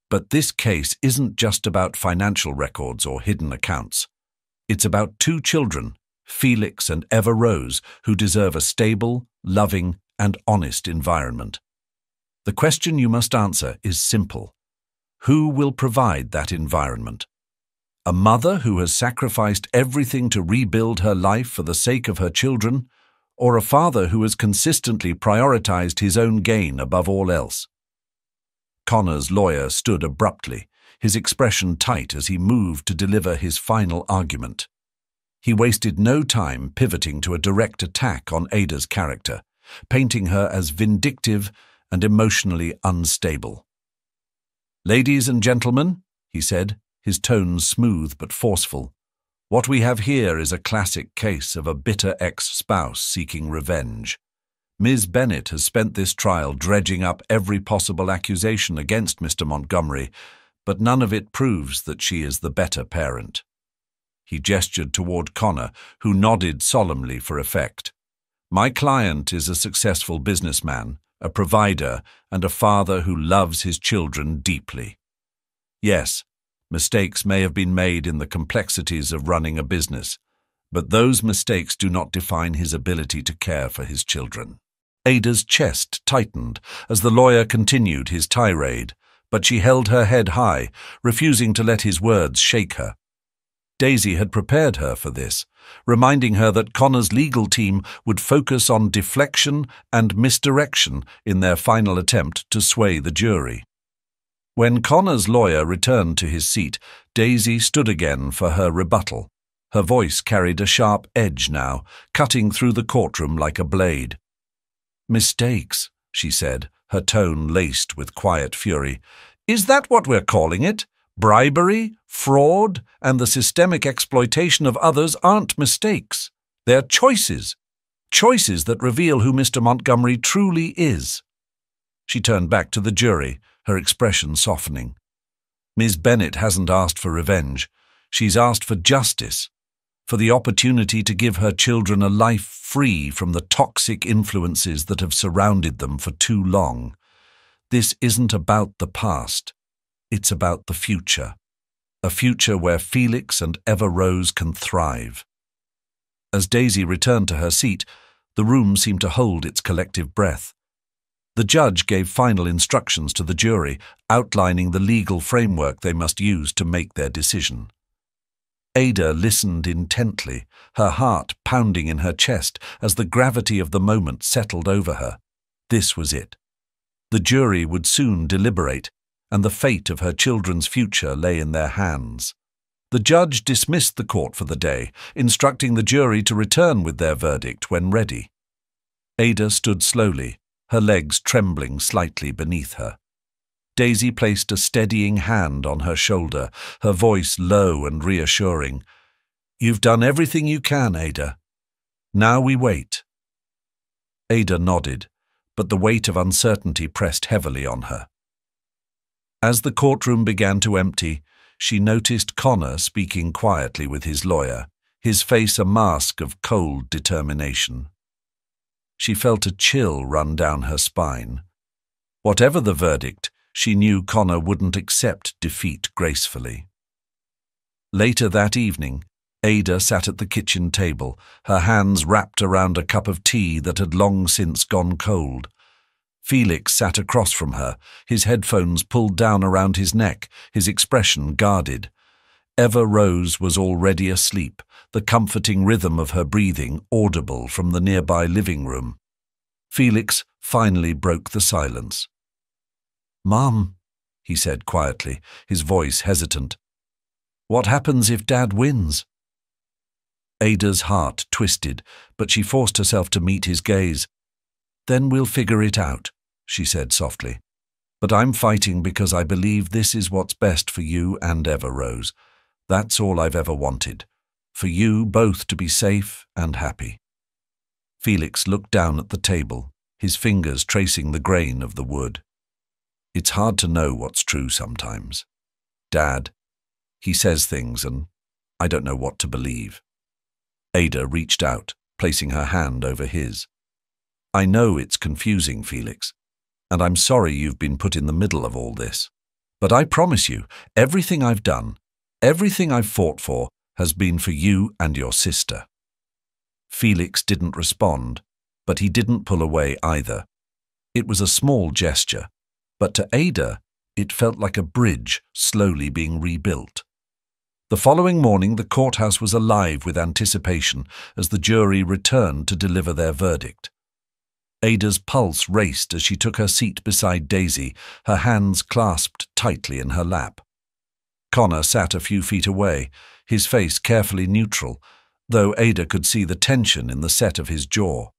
But this case isn't just about financial records or hidden accounts. It's about two children, Felix and Eva Rose, who deserve a stable, loving, and honest environment. The question you must answer is simple. Who will provide that environment? A mother who has sacrificed everything to rebuild her life for the sake of her children, or a father who has consistently prioritized his own gain above all else? Connor's lawyer stood abruptly, his expression tight as he moved to deliver his final argument. He wasted no time pivoting to a direct attack on Ada's character, painting her as vindictive and emotionally unstable. "Ladies and gentlemen," he said, his tones smooth but forceful, "what we have here is a classic case of a bitter ex-spouse seeking revenge. Ms. Bennett has spent this trial dredging up every possible accusation against Mr. Montgomery, but none of it proves that she is the better parent." He gestured toward Connor, who nodded solemnly for effect. "My client is a successful businessman, a provider, and a father who loves his children deeply. Yes, mistakes may have been made in the complexities of running a business, but those mistakes do not define his ability to care for his children." Ada's chest tightened as the lawyer continued his tirade, but she held her head high, refusing to let his words shake her. Daisy had prepared her for this, reminding her that Connor's legal team would focus on deflection and misdirection in their final attempt to sway the jury. When Connor's lawyer returned to his seat, Daisy stood again for her rebuttal. Her voice carried a sharp edge now, cutting through the courtroom like a blade. "Mistakes," she said, her tone laced with quiet fury. "Is that what we're calling it? Bribery, fraud, and the systemic exploitation of others aren't mistakes. They're choices. Choices that reveal who Mr. Montgomery truly is." She turned back to the jury, her expression softening. "Ms. Bennett hasn't asked for revenge. She's asked for justice, for the opportunity to give her children a life free from the toxic influences that have surrounded them for too long. This isn't about the past. It's about the future. A future where Felix and Eva Rose can thrive." As Daisy returned to her seat, the room seemed to hold its collective breath. The judge gave final instructions to the jury, outlining the legal framework they must use to make their decision. Ada listened intently, her heart pounding in her chest as the gravity of the moment settled over her. This was it. The jury would soon deliberate, and the fate of her children's future lay in their hands. The judge dismissed the court for the day, instructing the jury to return with their verdict when ready. Ada stood slowly, her legs trembling slightly beneath her. Daisy placed a steadying hand on her shoulder, her voice low and reassuring. "You've done everything you can, Ada. Now we wait." Ada nodded, but the weight of uncertainty pressed heavily on her. As the courtroom began to empty, she noticed Connor speaking quietly with his lawyer, his face a mask of cold determination. She felt a chill run down her spine. Whatever the verdict, she knew Connor wouldn't accept defeat gracefully. Later that evening, Ada sat at the kitchen table, her hands wrapped around a cup of tea that had long since gone cold. Felix sat across from her, his headphones pulled down around his neck, his expression guarded. Eva Rose was already asleep, the comforting rhythm of her breathing audible from the nearby living room. Felix finally broke the silence. "Mom," he said quietly, his voice hesitant, "what happens if Dad wins?" Ada's heart twisted, but she forced herself to meet his gaze. "Then we'll figure it out," she said softly. "But I'm fighting because I believe this is what's best for you and Eva Rose. That's all I've ever wanted. For you both to be safe and happy." Felix looked down at the table, his fingers tracing the grain of the wood. "It's hard to know what's true sometimes. Dad, he says things and I don't know what to believe." Ada reached out, placing her hand over his. "I know it's confusing, Felix, and I'm sorry you've been put in the middle of all this. But I promise you, everything I've done, everything I've fought for, has been for you and your sister." Felix didn't respond, but he didn't pull away either. It was a small gesture, but to Ada, it felt like a bridge slowly being rebuilt. The following morning, the courthouse was alive with anticipation as the jury returned to deliver their verdict. Ada's pulse raced as she took her seat beside Daisy, her hands clasped tightly in her lap. Connor sat a few feet away, his face carefully neutral, though Ada could see the tension in the set of his jaw.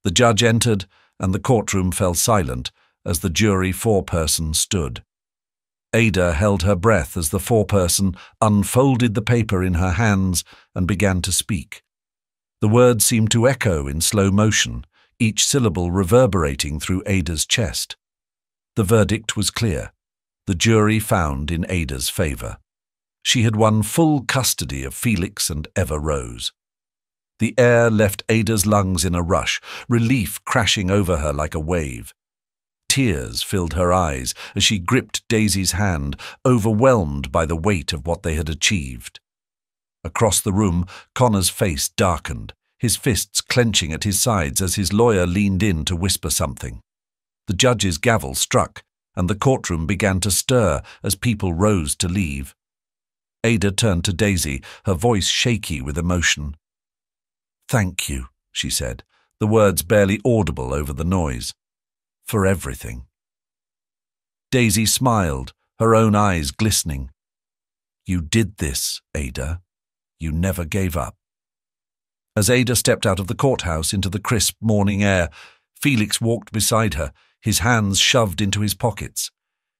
The judge entered, and the courtroom fell silent as the jury foreperson stood. Ada held her breath as the foreperson unfolded the paper in her hands and began to speak. The words seemed to echo in slow motion, each syllable reverberating through Ada's chest. The verdict was clear. The jury found in Ada's favor. She had won full custody of Felix and Eva Rose. The air left Ada's lungs in a rush, relief crashing over her like a wave. Tears filled her eyes as she gripped Daisy's hand, overwhelmed by the weight of what they had achieved. Across the room, Connor's face darkened, his fists clenching at his sides as his lawyer leaned in to whisper something. The judge's gavel struck, and the courtroom began to stir as people rose to leave. Ada turned to Daisy, her voice shaky with emotion. "Thank you," she said, the words barely audible over the noise. "For everything." Daisy smiled, her own eyes glistening. "You did this, Ada. You never gave up." As Ada stepped out of the courthouse into the crisp morning air, Felix walked beside her, his hands shoved into his pockets.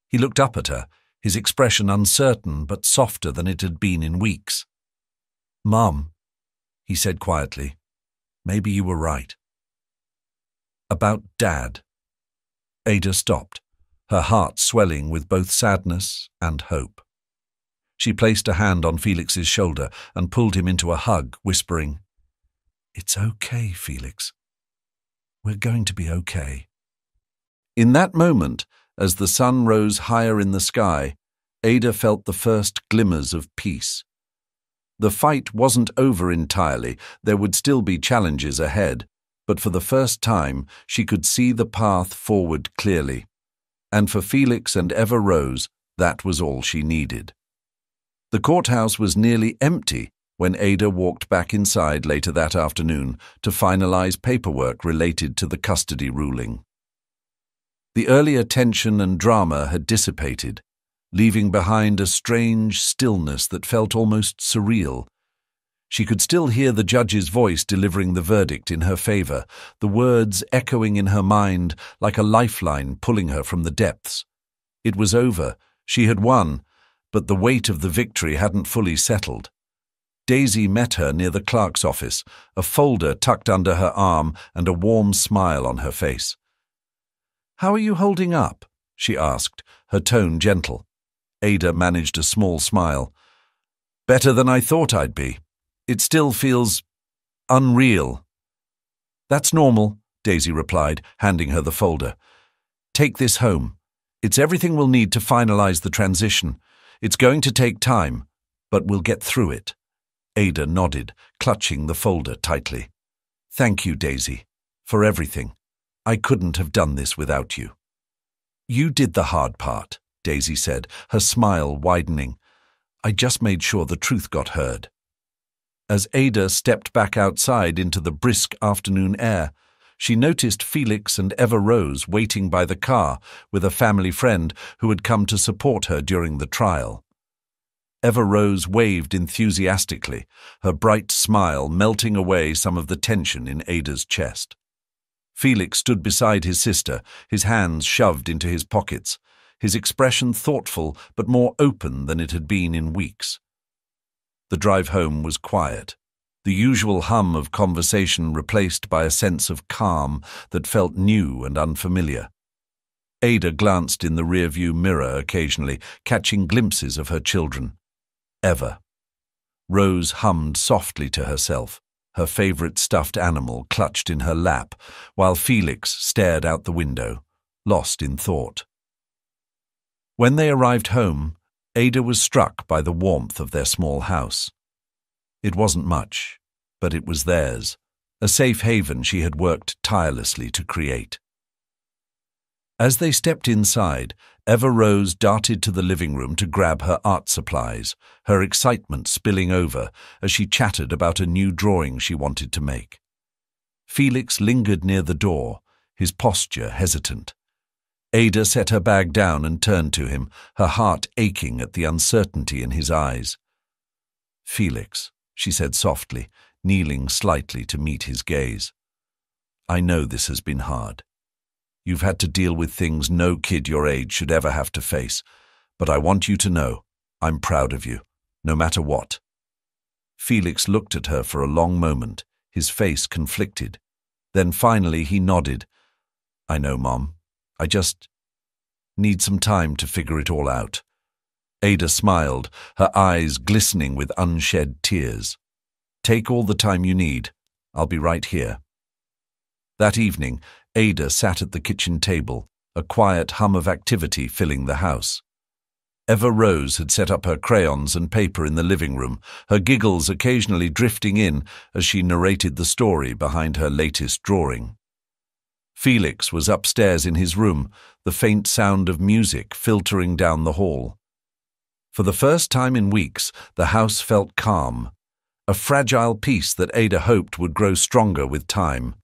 He looked up at her, his expression uncertain but softer than it had been in weeks. "Mom," he said quietly, "maybe you were right." "About Dad." Ada stopped, her heart swelling with both sadness and hope. She placed a hand on Felix's shoulder and pulled him into a hug, whispering, "It's okay, Felix. We're going to be okay." In that moment, as the sun rose higher in the sky, Ada felt the first glimmers of peace. The fight wasn't over entirely, there would still be challenges ahead, but for the first time she could see the path forward clearly. And for Felix and Eva Rose, that was all she needed. The courthouse was nearly empty when Ada walked back inside later that afternoon to finalize paperwork related to the custody ruling. The earlier tension and drama had dissipated, leaving behind a strange stillness that felt almost surreal. She could still hear the judge's voice delivering the verdict in her favor, the words echoing in her mind like a lifeline pulling her from the depths. It was over, she had won, but the weight of the victory hadn't fully settled. Daisy met her near the clerk's office, a folder tucked under her arm and a warm smile on her face. "How are you holding up?" she asked, her tone gentle. Ada managed a small smile. "Better than I thought I'd be. It still feels unreal." "That's normal," Daisy replied, handing her the folder. "Take this home. It's everything we'll need to finalize the transition. It's going to take time, but we'll get through it." Ada nodded, clutching the folder tightly. "Thank you, Daisy, for everything. I couldn't have done this without you." "You did the hard part," Daisy said, her smile widening. "I just made sure the truth got heard." As Ada stepped back outside into the brisk afternoon air, she noticed Felix and Eva Rose waiting by the car with a family friend who had come to support her during the trial. Eva Rose waved enthusiastically, her bright smile melting away some of the tension in Ada's chest. Felix stood beside his sister, his hands shoved into his pockets, his expression thoughtful but more open than it had been in weeks. The drive home was quiet, the usual hum of conversation replaced by a sense of calm that felt new and unfamiliar. Ada glanced in the rearview mirror occasionally, catching glimpses of her children. Eva. Rose hummed softly to herself, her favorite stuffed animal clutched in her lap, while Felix stared out the window, lost in thought. When they arrived home, Ada was struck by the warmth of their small house. It wasn't much, but it was theirs, a safe haven she had worked tirelessly to create. As they stepped inside, Eva Rose darted to the living room to grab her art supplies, her excitement spilling over as she chattered about a new drawing she wanted to make. Felix lingered near the door, his posture hesitant. Ada set her bag down and turned to him, her heart aching at the uncertainty in his eyes. "Felix," she said softly, kneeling slightly to meet his gaze. "I know this has been hard. You've had to deal with things no kid your age should ever have to face, but I want you to know I'm proud of you, no matter what." Felix looked at her for a long moment, his face conflicted. Then finally he nodded. "I know, Mom. I just need some time to figure it all out." Ada smiled, her eyes glistening with unshed tears. "Take all the time you need. I'll be right here." That evening, Ada sat at the kitchen table, a quiet hum of activity filling the house. Eva Rose had set up her crayons and paper in the living room, her giggles occasionally drifting in as she narrated the story behind her latest drawing. Felix was upstairs in his room, the faint sound of music filtering down the hall. For the first time in weeks, the house felt calm, a fragile peace that Ada hoped would grow stronger with time.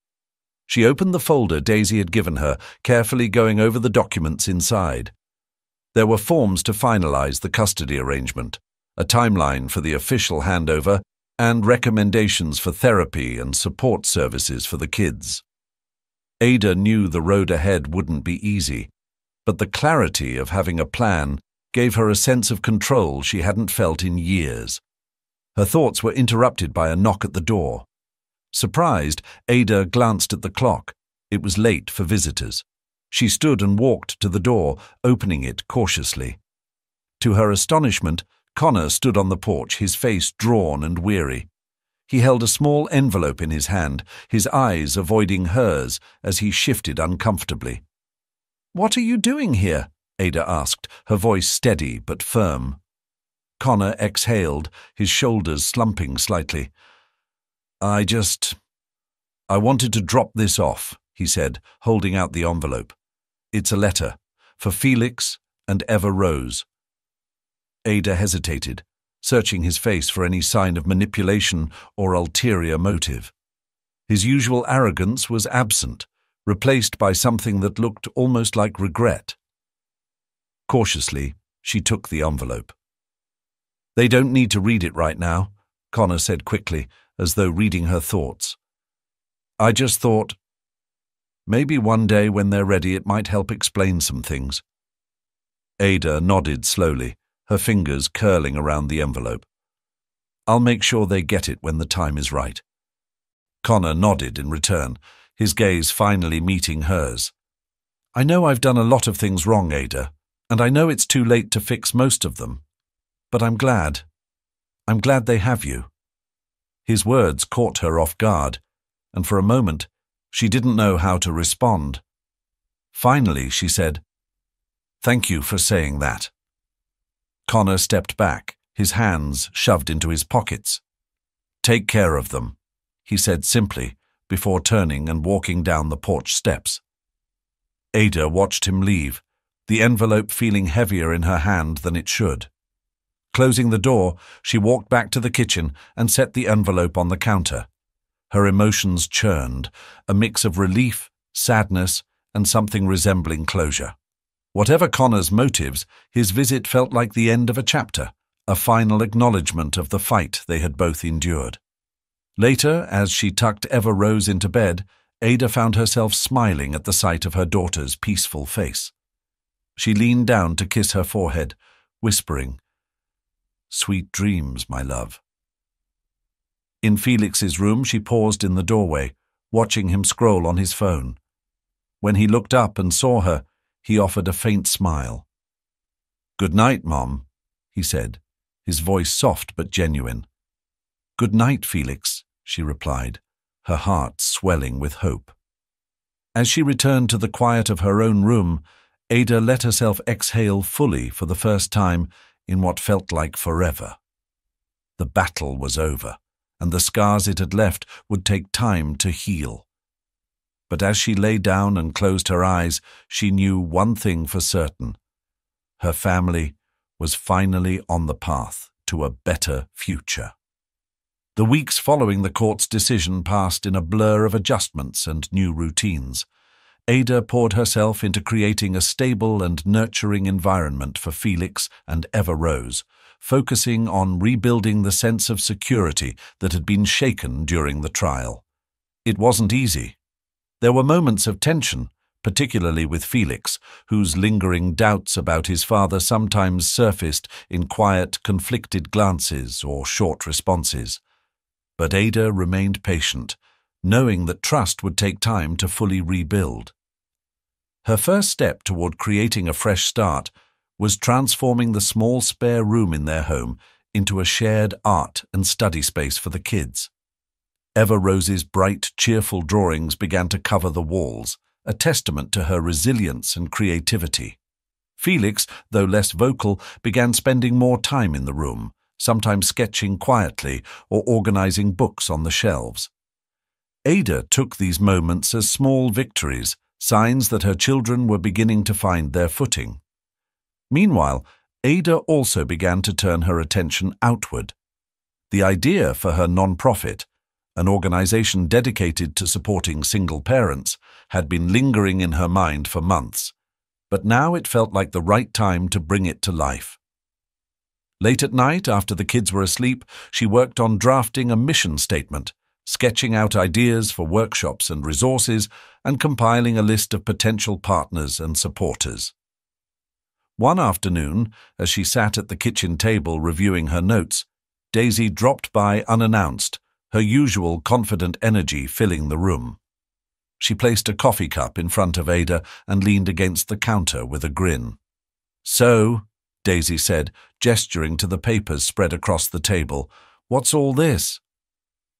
She opened the folder Daisy had given her, carefully going over the documents inside. There were forms to finalize the custody arrangement, a timeline for the official handover, and recommendations for therapy and support services for the kids. Ada knew the road ahead wouldn't be easy, but the clarity of having a plan gave her a sense of control she hadn't felt in years. Her thoughts were interrupted by a knock at the door. Surprised, Ada glanced at the clock. It was late for visitors. She stood and walked to the door, opening it cautiously. To her astonishment, Connor stood on the porch, his face drawn and weary. He held a small envelope in his hand, his eyes avoiding hers as he shifted uncomfortably. "What are you doing here?" Ada asked, her voice steady but firm. Connor exhaled, his shoulders slumping slightly. I wanted to drop this off," he said, holding out the envelope. "It's a letter, for Felix and Eva Rose." Ada hesitated, searching his face for any sign of manipulation or ulterior motive. His usual arrogance was absent, replaced by something that looked almost like regret. Cautiously, she took the envelope. "They don't need to read it right now," Connor said quickly, as though reading her thoughts. "I just thought, maybe one day when they're ready it might help explain some things." Ada nodded slowly, her fingers curling around the envelope. "I'll make sure they get it when the time is right." Connor nodded in return, his gaze finally meeting hers. "I know I've done a lot of things wrong, Ada, and I know it's too late to fix most of them. But I'm glad. I'm glad they have you." His words caught her off guard, and for a moment she didn't know how to respond. Finally, she said, "Thank you for saying that." Connor stepped back, his hands shoved into his pockets. "Take care of them," he said simply, before turning and walking down the porch steps. Ada watched him leave, the envelope feeling heavier in her hand than it should. Closing the door, she walked back to the kitchen and set the envelope on the counter. Her emotions churned, a mix of relief, sadness, and something resembling closure. Whatever Connor's motives, his visit felt like the end of a chapter, a final acknowledgement of the fight they had both endured. Later, as she tucked Eva Rose into bed, Ada found herself smiling at the sight of her daughter's peaceful face. She leaned down to kiss her forehead, whispering, "Sweet dreams, my love." In Felix's room, she paused in the doorway, watching him scroll on his phone. When he looked up and saw her, he offered a faint smile. "Good night, Mom," he said, his voice soft but genuine. "Good night, Felix," she replied, her heart swelling with hope. As she returned to the quiet of her own room, Ada let herself exhale fully for the first time in what felt like forever. The battle was over, and the scars it had left would take time to heal. But as she lay down and closed her eyes, she knew one thing for certain. Her family was finally on the path to a better future. The weeks following the court's decision passed in a blur of adjustments and new routines. Ada poured herself into creating a stable and nurturing environment for Felix and Eva Rose, focusing on rebuilding the sense of security that had been shaken during the trial. It wasn't easy. There were moments of tension, particularly with Felix, whose lingering doubts about his father sometimes surfaced in quiet, conflicted glances or short responses. But Ada remained patient, knowing that trust would take time to fully rebuild. Her first step toward creating a fresh start was transforming the small spare room in their home into a shared art and study space for the kids. Eva Rose's bright, cheerful drawings began to cover the walls, a testament to her resilience and creativity. Felix, though less vocal, began spending more time in the room, sometimes sketching quietly or organizing books on the shelves. Ada took these moments as small victories, signs that her children were beginning to find their footing. Meanwhile, Ada also began to turn her attention outward. The idea for her non-profit, an organization dedicated to supporting single parents, had been lingering in her mind for months, but now it felt like the right time to bring it to life. Late at night, after the kids were asleep, she worked on drafting a mission statement, sketching out ideas for workshops and resources, and compiling a list of potential partners and supporters. One afternoon, as she sat at the kitchen table reviewing her notes, Daisy dropped by unannounced, her usual confident energy filling the room. She placed a coffee cup in front of Ada and leaned against the counter with a grin. "So," Daisy said, gesturing to the papers spread across the table, "what's all this?"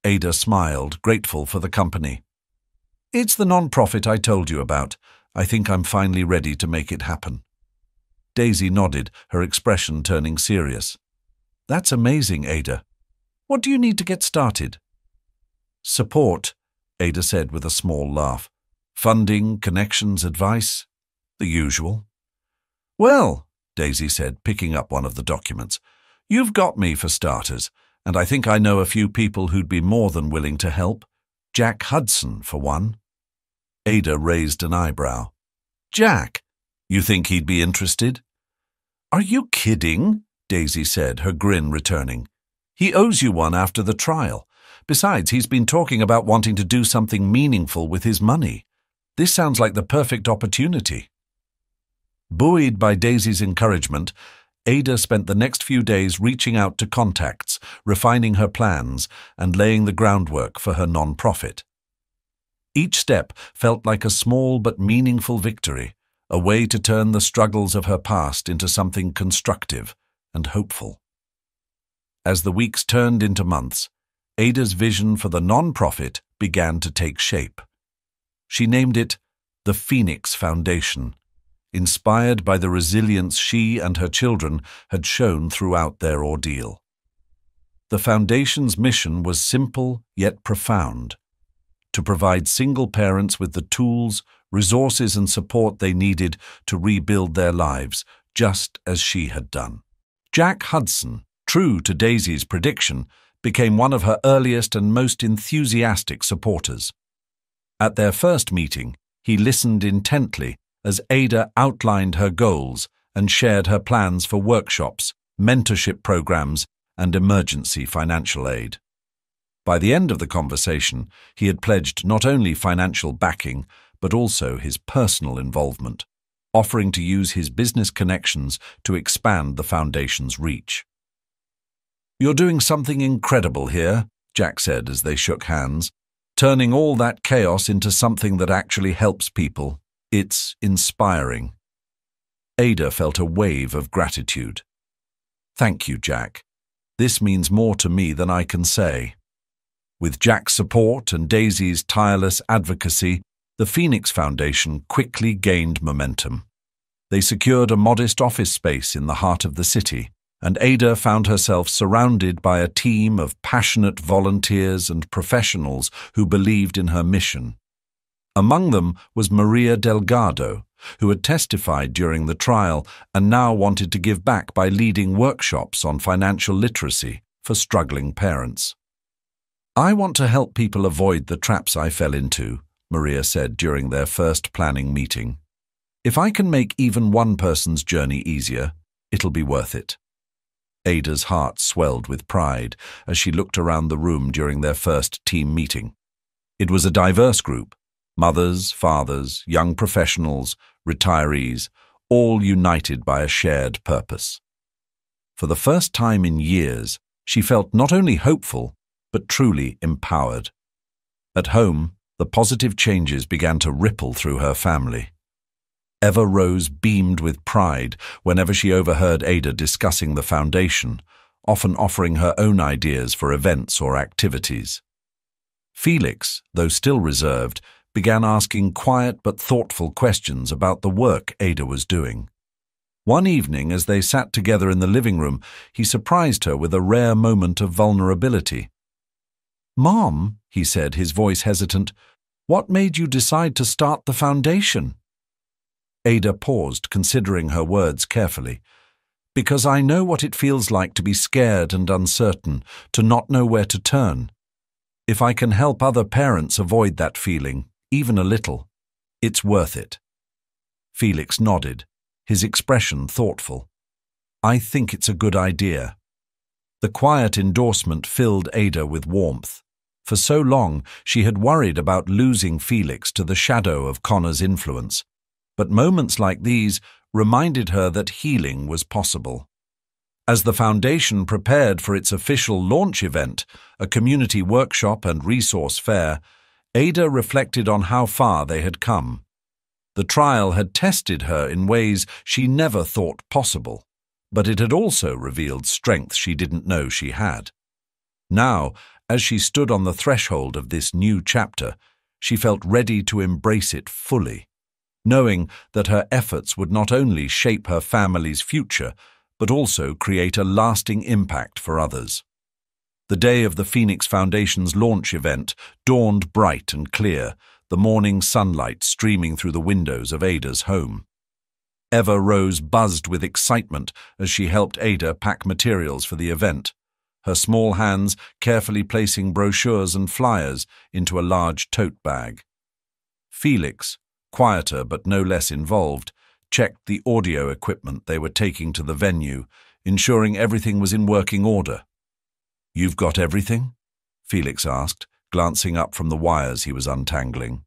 Ada smiled, grateful for the company. "It's the non-profit I told you about. I think I'm finally ready to make it happen." Daisy nodded, her expression turning serious. "That's amazing, Ada. What do you need to get started?" "Support," Ada said with a small laugh. "Funding, connections, advice. The usual." "Well," Daisy said, picking up one of the documents, "you've got me for starters, and I think I know a few people who'd be more than willing to help. Jack Hudson, for one." Ada raised an eyebrow. "Jack? You think he'd be interested?" "Are you kidding?" Daisy said, her grin returning. "He owes you one after the trial. Besides, he's been talking about wanting to do something meaningful with his money. This sounds like the perfect opportunity." Buoyed by Daisy's encouragement, Ada spent the next few days reaching out to contacts, refining her plans, and laying the groundwork for her non-profit. Each step felt like a small but meaningful victory, a way to turn the struggles of her past into something constructive and hopeful. As the weeks turned into months, Ada's vision for the non-profit began to take shape. She named it the Phoenix Foundation, inspired by the resilience she and her children had shown throughout their ordeal. The foundation's mission was simple yet profound: to provide single parents with the tools, resources, and support they needed to rebuild their lives, just as she had done. Jack Hudson, true to Daisy's prediction, became one of her earliest and most enthusiastic supporters. At their first meeting, he listened intently as Ada outlined her goals and shared her plans for workshops, mentorship programs, and emergency financial aid. By the end of the conversation, he had pledged not only financial backing, but also his personal involvement, offering to use his business connections to expand the foundation's reach. "You're doing something incredible here," Jack said as they shook hands, "turning all that chaos into something that actually helps people. It's inspiring." Ada felt a wave of gratitude. "Thank you, Jack. This means more to me than I can say." With Jack's support and Daisy's tireless advocacy, the Phoenix Foundation quickly gained momentum. They secured a modest office space in the heart of the city, and Ada found herself surrounded by a team of passionate volunteers and professionals who believed in her mission. Among them was Maria Delgado, who had testified during the trial and now wanted to give back by leading workshops on financial literacy for struggling parents. "I want to help people avoid the traps I fell into," Maria said during their first planning meeting. "If I can make even one person's journey easier, it'll be worth it." Ada's heart swelled with pride as she looked around the room during their first team meeting. It was a diverse group: mothers, fathers, young professionals, retirees, all united by a shared purpose. For the first time in years, she felt not only hopeful, but truly empowered. At home, the positive changes began to ripple through her family. Eva Rose beamed with pride whenever she overheard Ada discussing the foundation, often offering her own ideas for events or activities. Felix, though still reserved, began asking quiet but thoughtful questions about the work Ada was doing. One evening, as they sat together in the living room, he surprised her with a rare moment of vulnerability. "Mom," he said, his voice hesitant, "what made you decide to start the foundation?" Ada paused, considering her words carefully. "Because I know what it feels like to be scared and uncertain, to not know where to turn. If I can help other parents avoid that feeling, even a little, it's worth it." Felix nodded, his expression thoughtful. "I think it's a good idea." The quiet endorsement filled Ada with warmth. For so long, she had worried about losing Felix to the shadow of Connor's influence. But moments like these reminded her that healing was possible. As the foundation prepared for its official launch event, a community workshop and resource fair, Ada reflected on how far they had come. The trial had tested her in ways she never thought possible, but it had also revealed strength she didn't know she had. Now, as she stood on the threshold of this new chapter, she felt ready to embrace it fully, knowing that her efforts would not only shape her family's future, but also create a lasting impact for others. The day of the Phoenix Foundation's launch event dawned bright and clear, the morning sunlight streaming through the windows of Ada's home. Eva Rose buzzed with excitement as she helped Ada pack materials for the event, her small hands carefully placing brochures and flyers into a large tote bag. Felix, quieter but no less involved, checked the audio equipment they were taking to the venue, ensuring everything was in working order. "You've got everything?" Felix asked, glancing up from the wires he was untangling.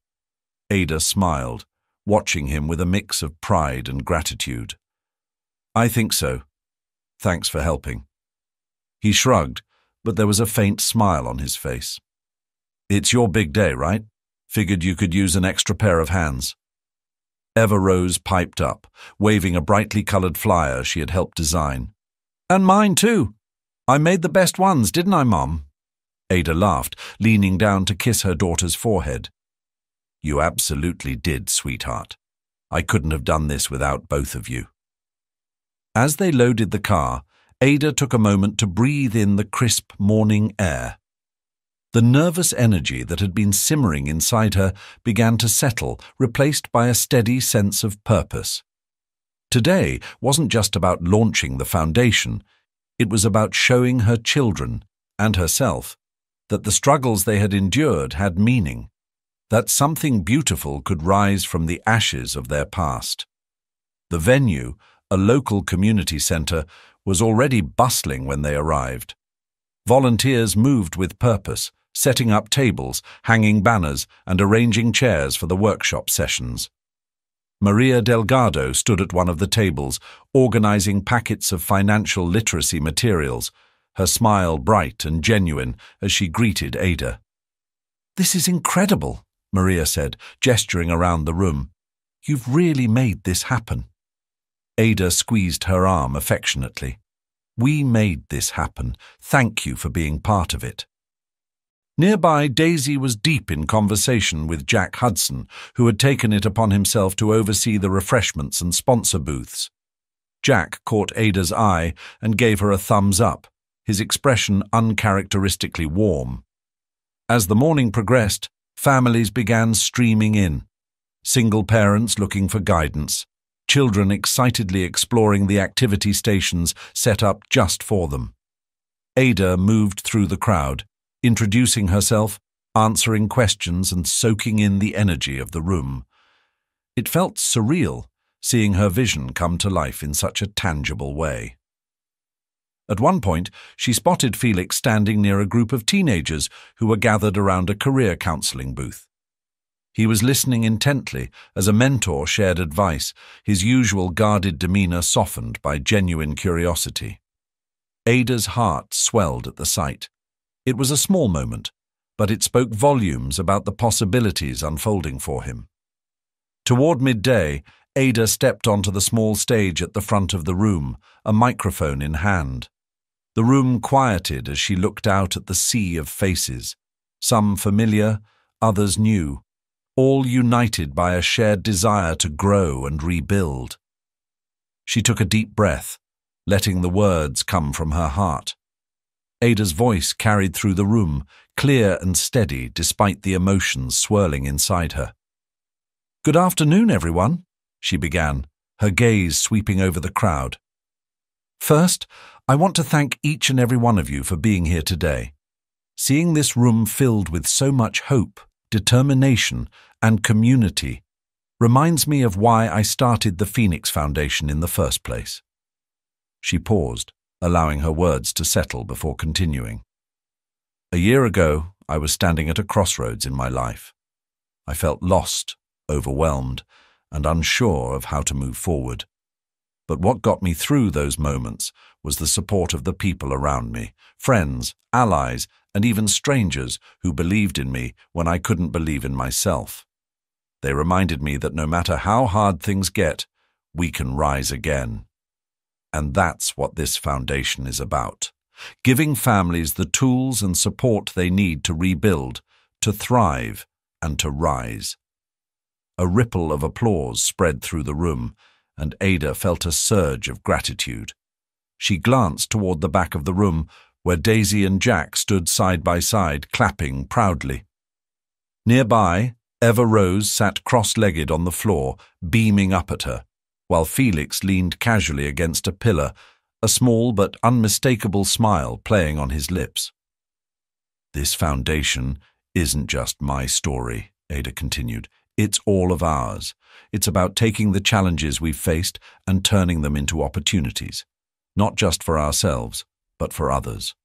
Ada smiled, watching him with a mix of pride and gratitude. "I think so. Thanks for helping." He shrugged, but there was a faint smile on his face. "It's your big day, right? Figured you could use an extra pair of hands." Eva Rose piped up, waving a brightly colored flyer she had helped design. "And mine too. I made the best ones, didn't I, Mom?" Ada laughed, leaning down to kiss her daughter's forehead. "You absolutely did, sweetheart. I couldn't have done this without both of you." As they loaded the car, Ada took a moment to breathe in the crisp morning air. The nervous energy that had been simmering inside her began to settle, replaced by a steady sense of purpose. Today wasn't just about launching the foundation, it was about showing her children, and herself, that the struggles they had endured had meaning, that something beautiful could rise from the ashes of their past. The venue, a local community center, was already bustling when they arrived. Volunteers moved with purpose, setting up tables, hanging banners, and arranging chairs for the workshop sessions. Maria Delgado stood at one of the tables, organizing packets of financial literacy materials, her smile bright and genuine as she greeted Ada. "This is incredible," Maria said, gesturing around the room. "You've really made this happen." Ada squeezed her arm affectionately. "We made this happen. Thank you for being part of it." Nearby, Daisy was deep in conversation with Jack Hudson, who had taken it upon himself to oversee the refreshments and sponsor booths. Jack caught Ada's eye and gave her a thumbs up, his expression uncharacteristically warm. As the morning progressed, families began streaming in. single parents looking for guidance, children excitedly exploring the activity stations set up just for them. Ada moved through the crowd, introducing herself, answering questions and soaking in the energy of the room. It felt surreal, seeing her vision come to life in such a tangible way. At one point, she spotted Felix standing near a group of teenagers who were gathered around a career counseling booth. He was listening intently as a mentor shared advice, his usual guarded demeanor softened by genuine curiosity. Ada's heart swelled at the sight. It was a small moment, but it spoke volumes about the possibilities unfolding for him. Toward midday, Ada stepped onto the small stage at the front of the room, a microphone in hand. The room quieted as she looked out at the sea of faces, some familiar, others new, all united by a shared desire to grow and rebuild. She took a deep breath, letting the words come from her heart. Ada's voice carried through the room, clear and steady despite the emotions swirling inside her. "Good afternoon, everyone," she began, her gaze sweeping over the crowd. "First, I want to thank each and every one of you for being here today. Seeing this room filled with so much hope, determination, and community reminds me of why I started the Phoenix Foundation in the first place." She paused, allowing her words to settle before continuing. "A year ago, I was standing at a crossroads in my life. I felt lost, overwhelmed, and unsure of how to move forward. But what got me through those moments was the support of the people around me, friends, allies, and even strangers who believed in me when I couldn't believe in myself. They reminded me that no matter how hard things get, we can rise again. And that's what this foundation is about, giving families the tools and support they need to rebuild, to thrive, and to rise." A ripple of applause spread through the room, and Ada felt a surge of gratitude. She glanced toward the back of the room, where Daisy and Jack stood side by side, clapping proudly. Nearby, Eva Rose sat cross-legged on the floor, beaming up at her, while Felix leaned casually against a pillar, a small but unmistakable smile playing on his lips. "This foundation isn't just my story," Ada continued. "It's all of ours. It's about taking the challenges we've faced and turning them into opportunities, not just for ourselves, but for others.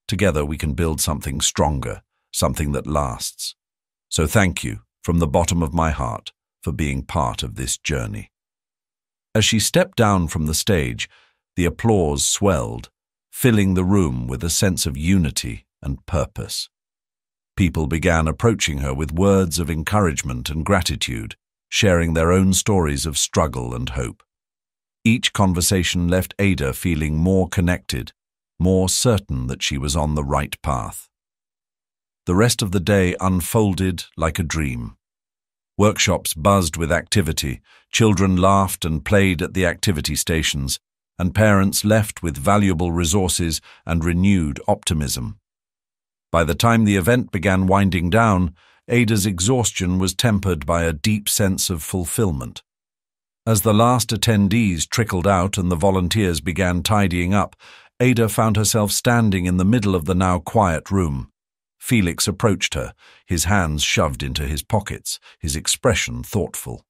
Together we can build something stronger, something that lasts. So thank you, from the bottom of my heart, for being part of this journey." As she stepped down from the stage, the applause swelled, filling the room with a sense of unity and purpose. People began approaching her with words of encouragement and gratitude, sharing their own stories of struggle and hope. Each conversation left Ada feeling more connected, more certain that she was on the right path. The rest of the day unfolded like a dream. Workshops buzzed with activity, children laughed and played at the activity stations, and parents left with valuable resources and renewed optimism. By the time the event began winding down, Ada's exhaustion was tempered by a deep sense of fulfillment. As the last attendees trickled out and the volunteers began tidying up, Ada found herself standing in the middle of the now quiet room. Felix approached her, his hands shoved into his pockets, his expression thoughtful.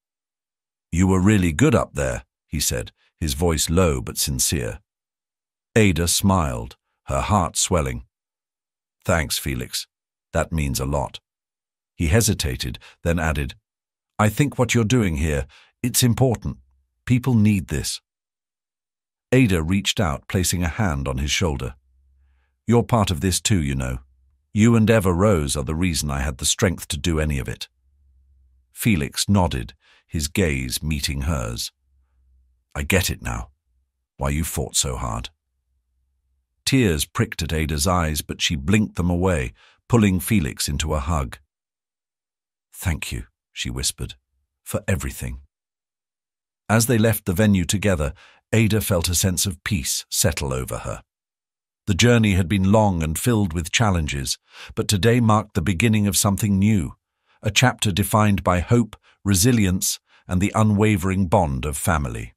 "You were really good up there," he said, his voice low but sincere. Ada smiled, her heart swelling. "Thanks, Felix. That means a lot." He hesitated, then added, "I think what you're doing here, it's important. People need this." Ada reached out, placing a hand on his shoulder. "You're part of this too, you know. You and Eva Rose are the reason I had the strength to do any of it." Felix nodded, his gaze meeting hers. "I get it now, why you fought so hard." Tears pricked at Ada's eyes, but she blinked them away, pulling Felix into a hug. "Thank you," she whispered, "for everything." As they left the venue together, Ada felt a sense of peace settle over her. The journey had been long and filled with challenges, but today marked the beginning of something new, a chapter defined by hope, resilience, and the unwavering bond of family.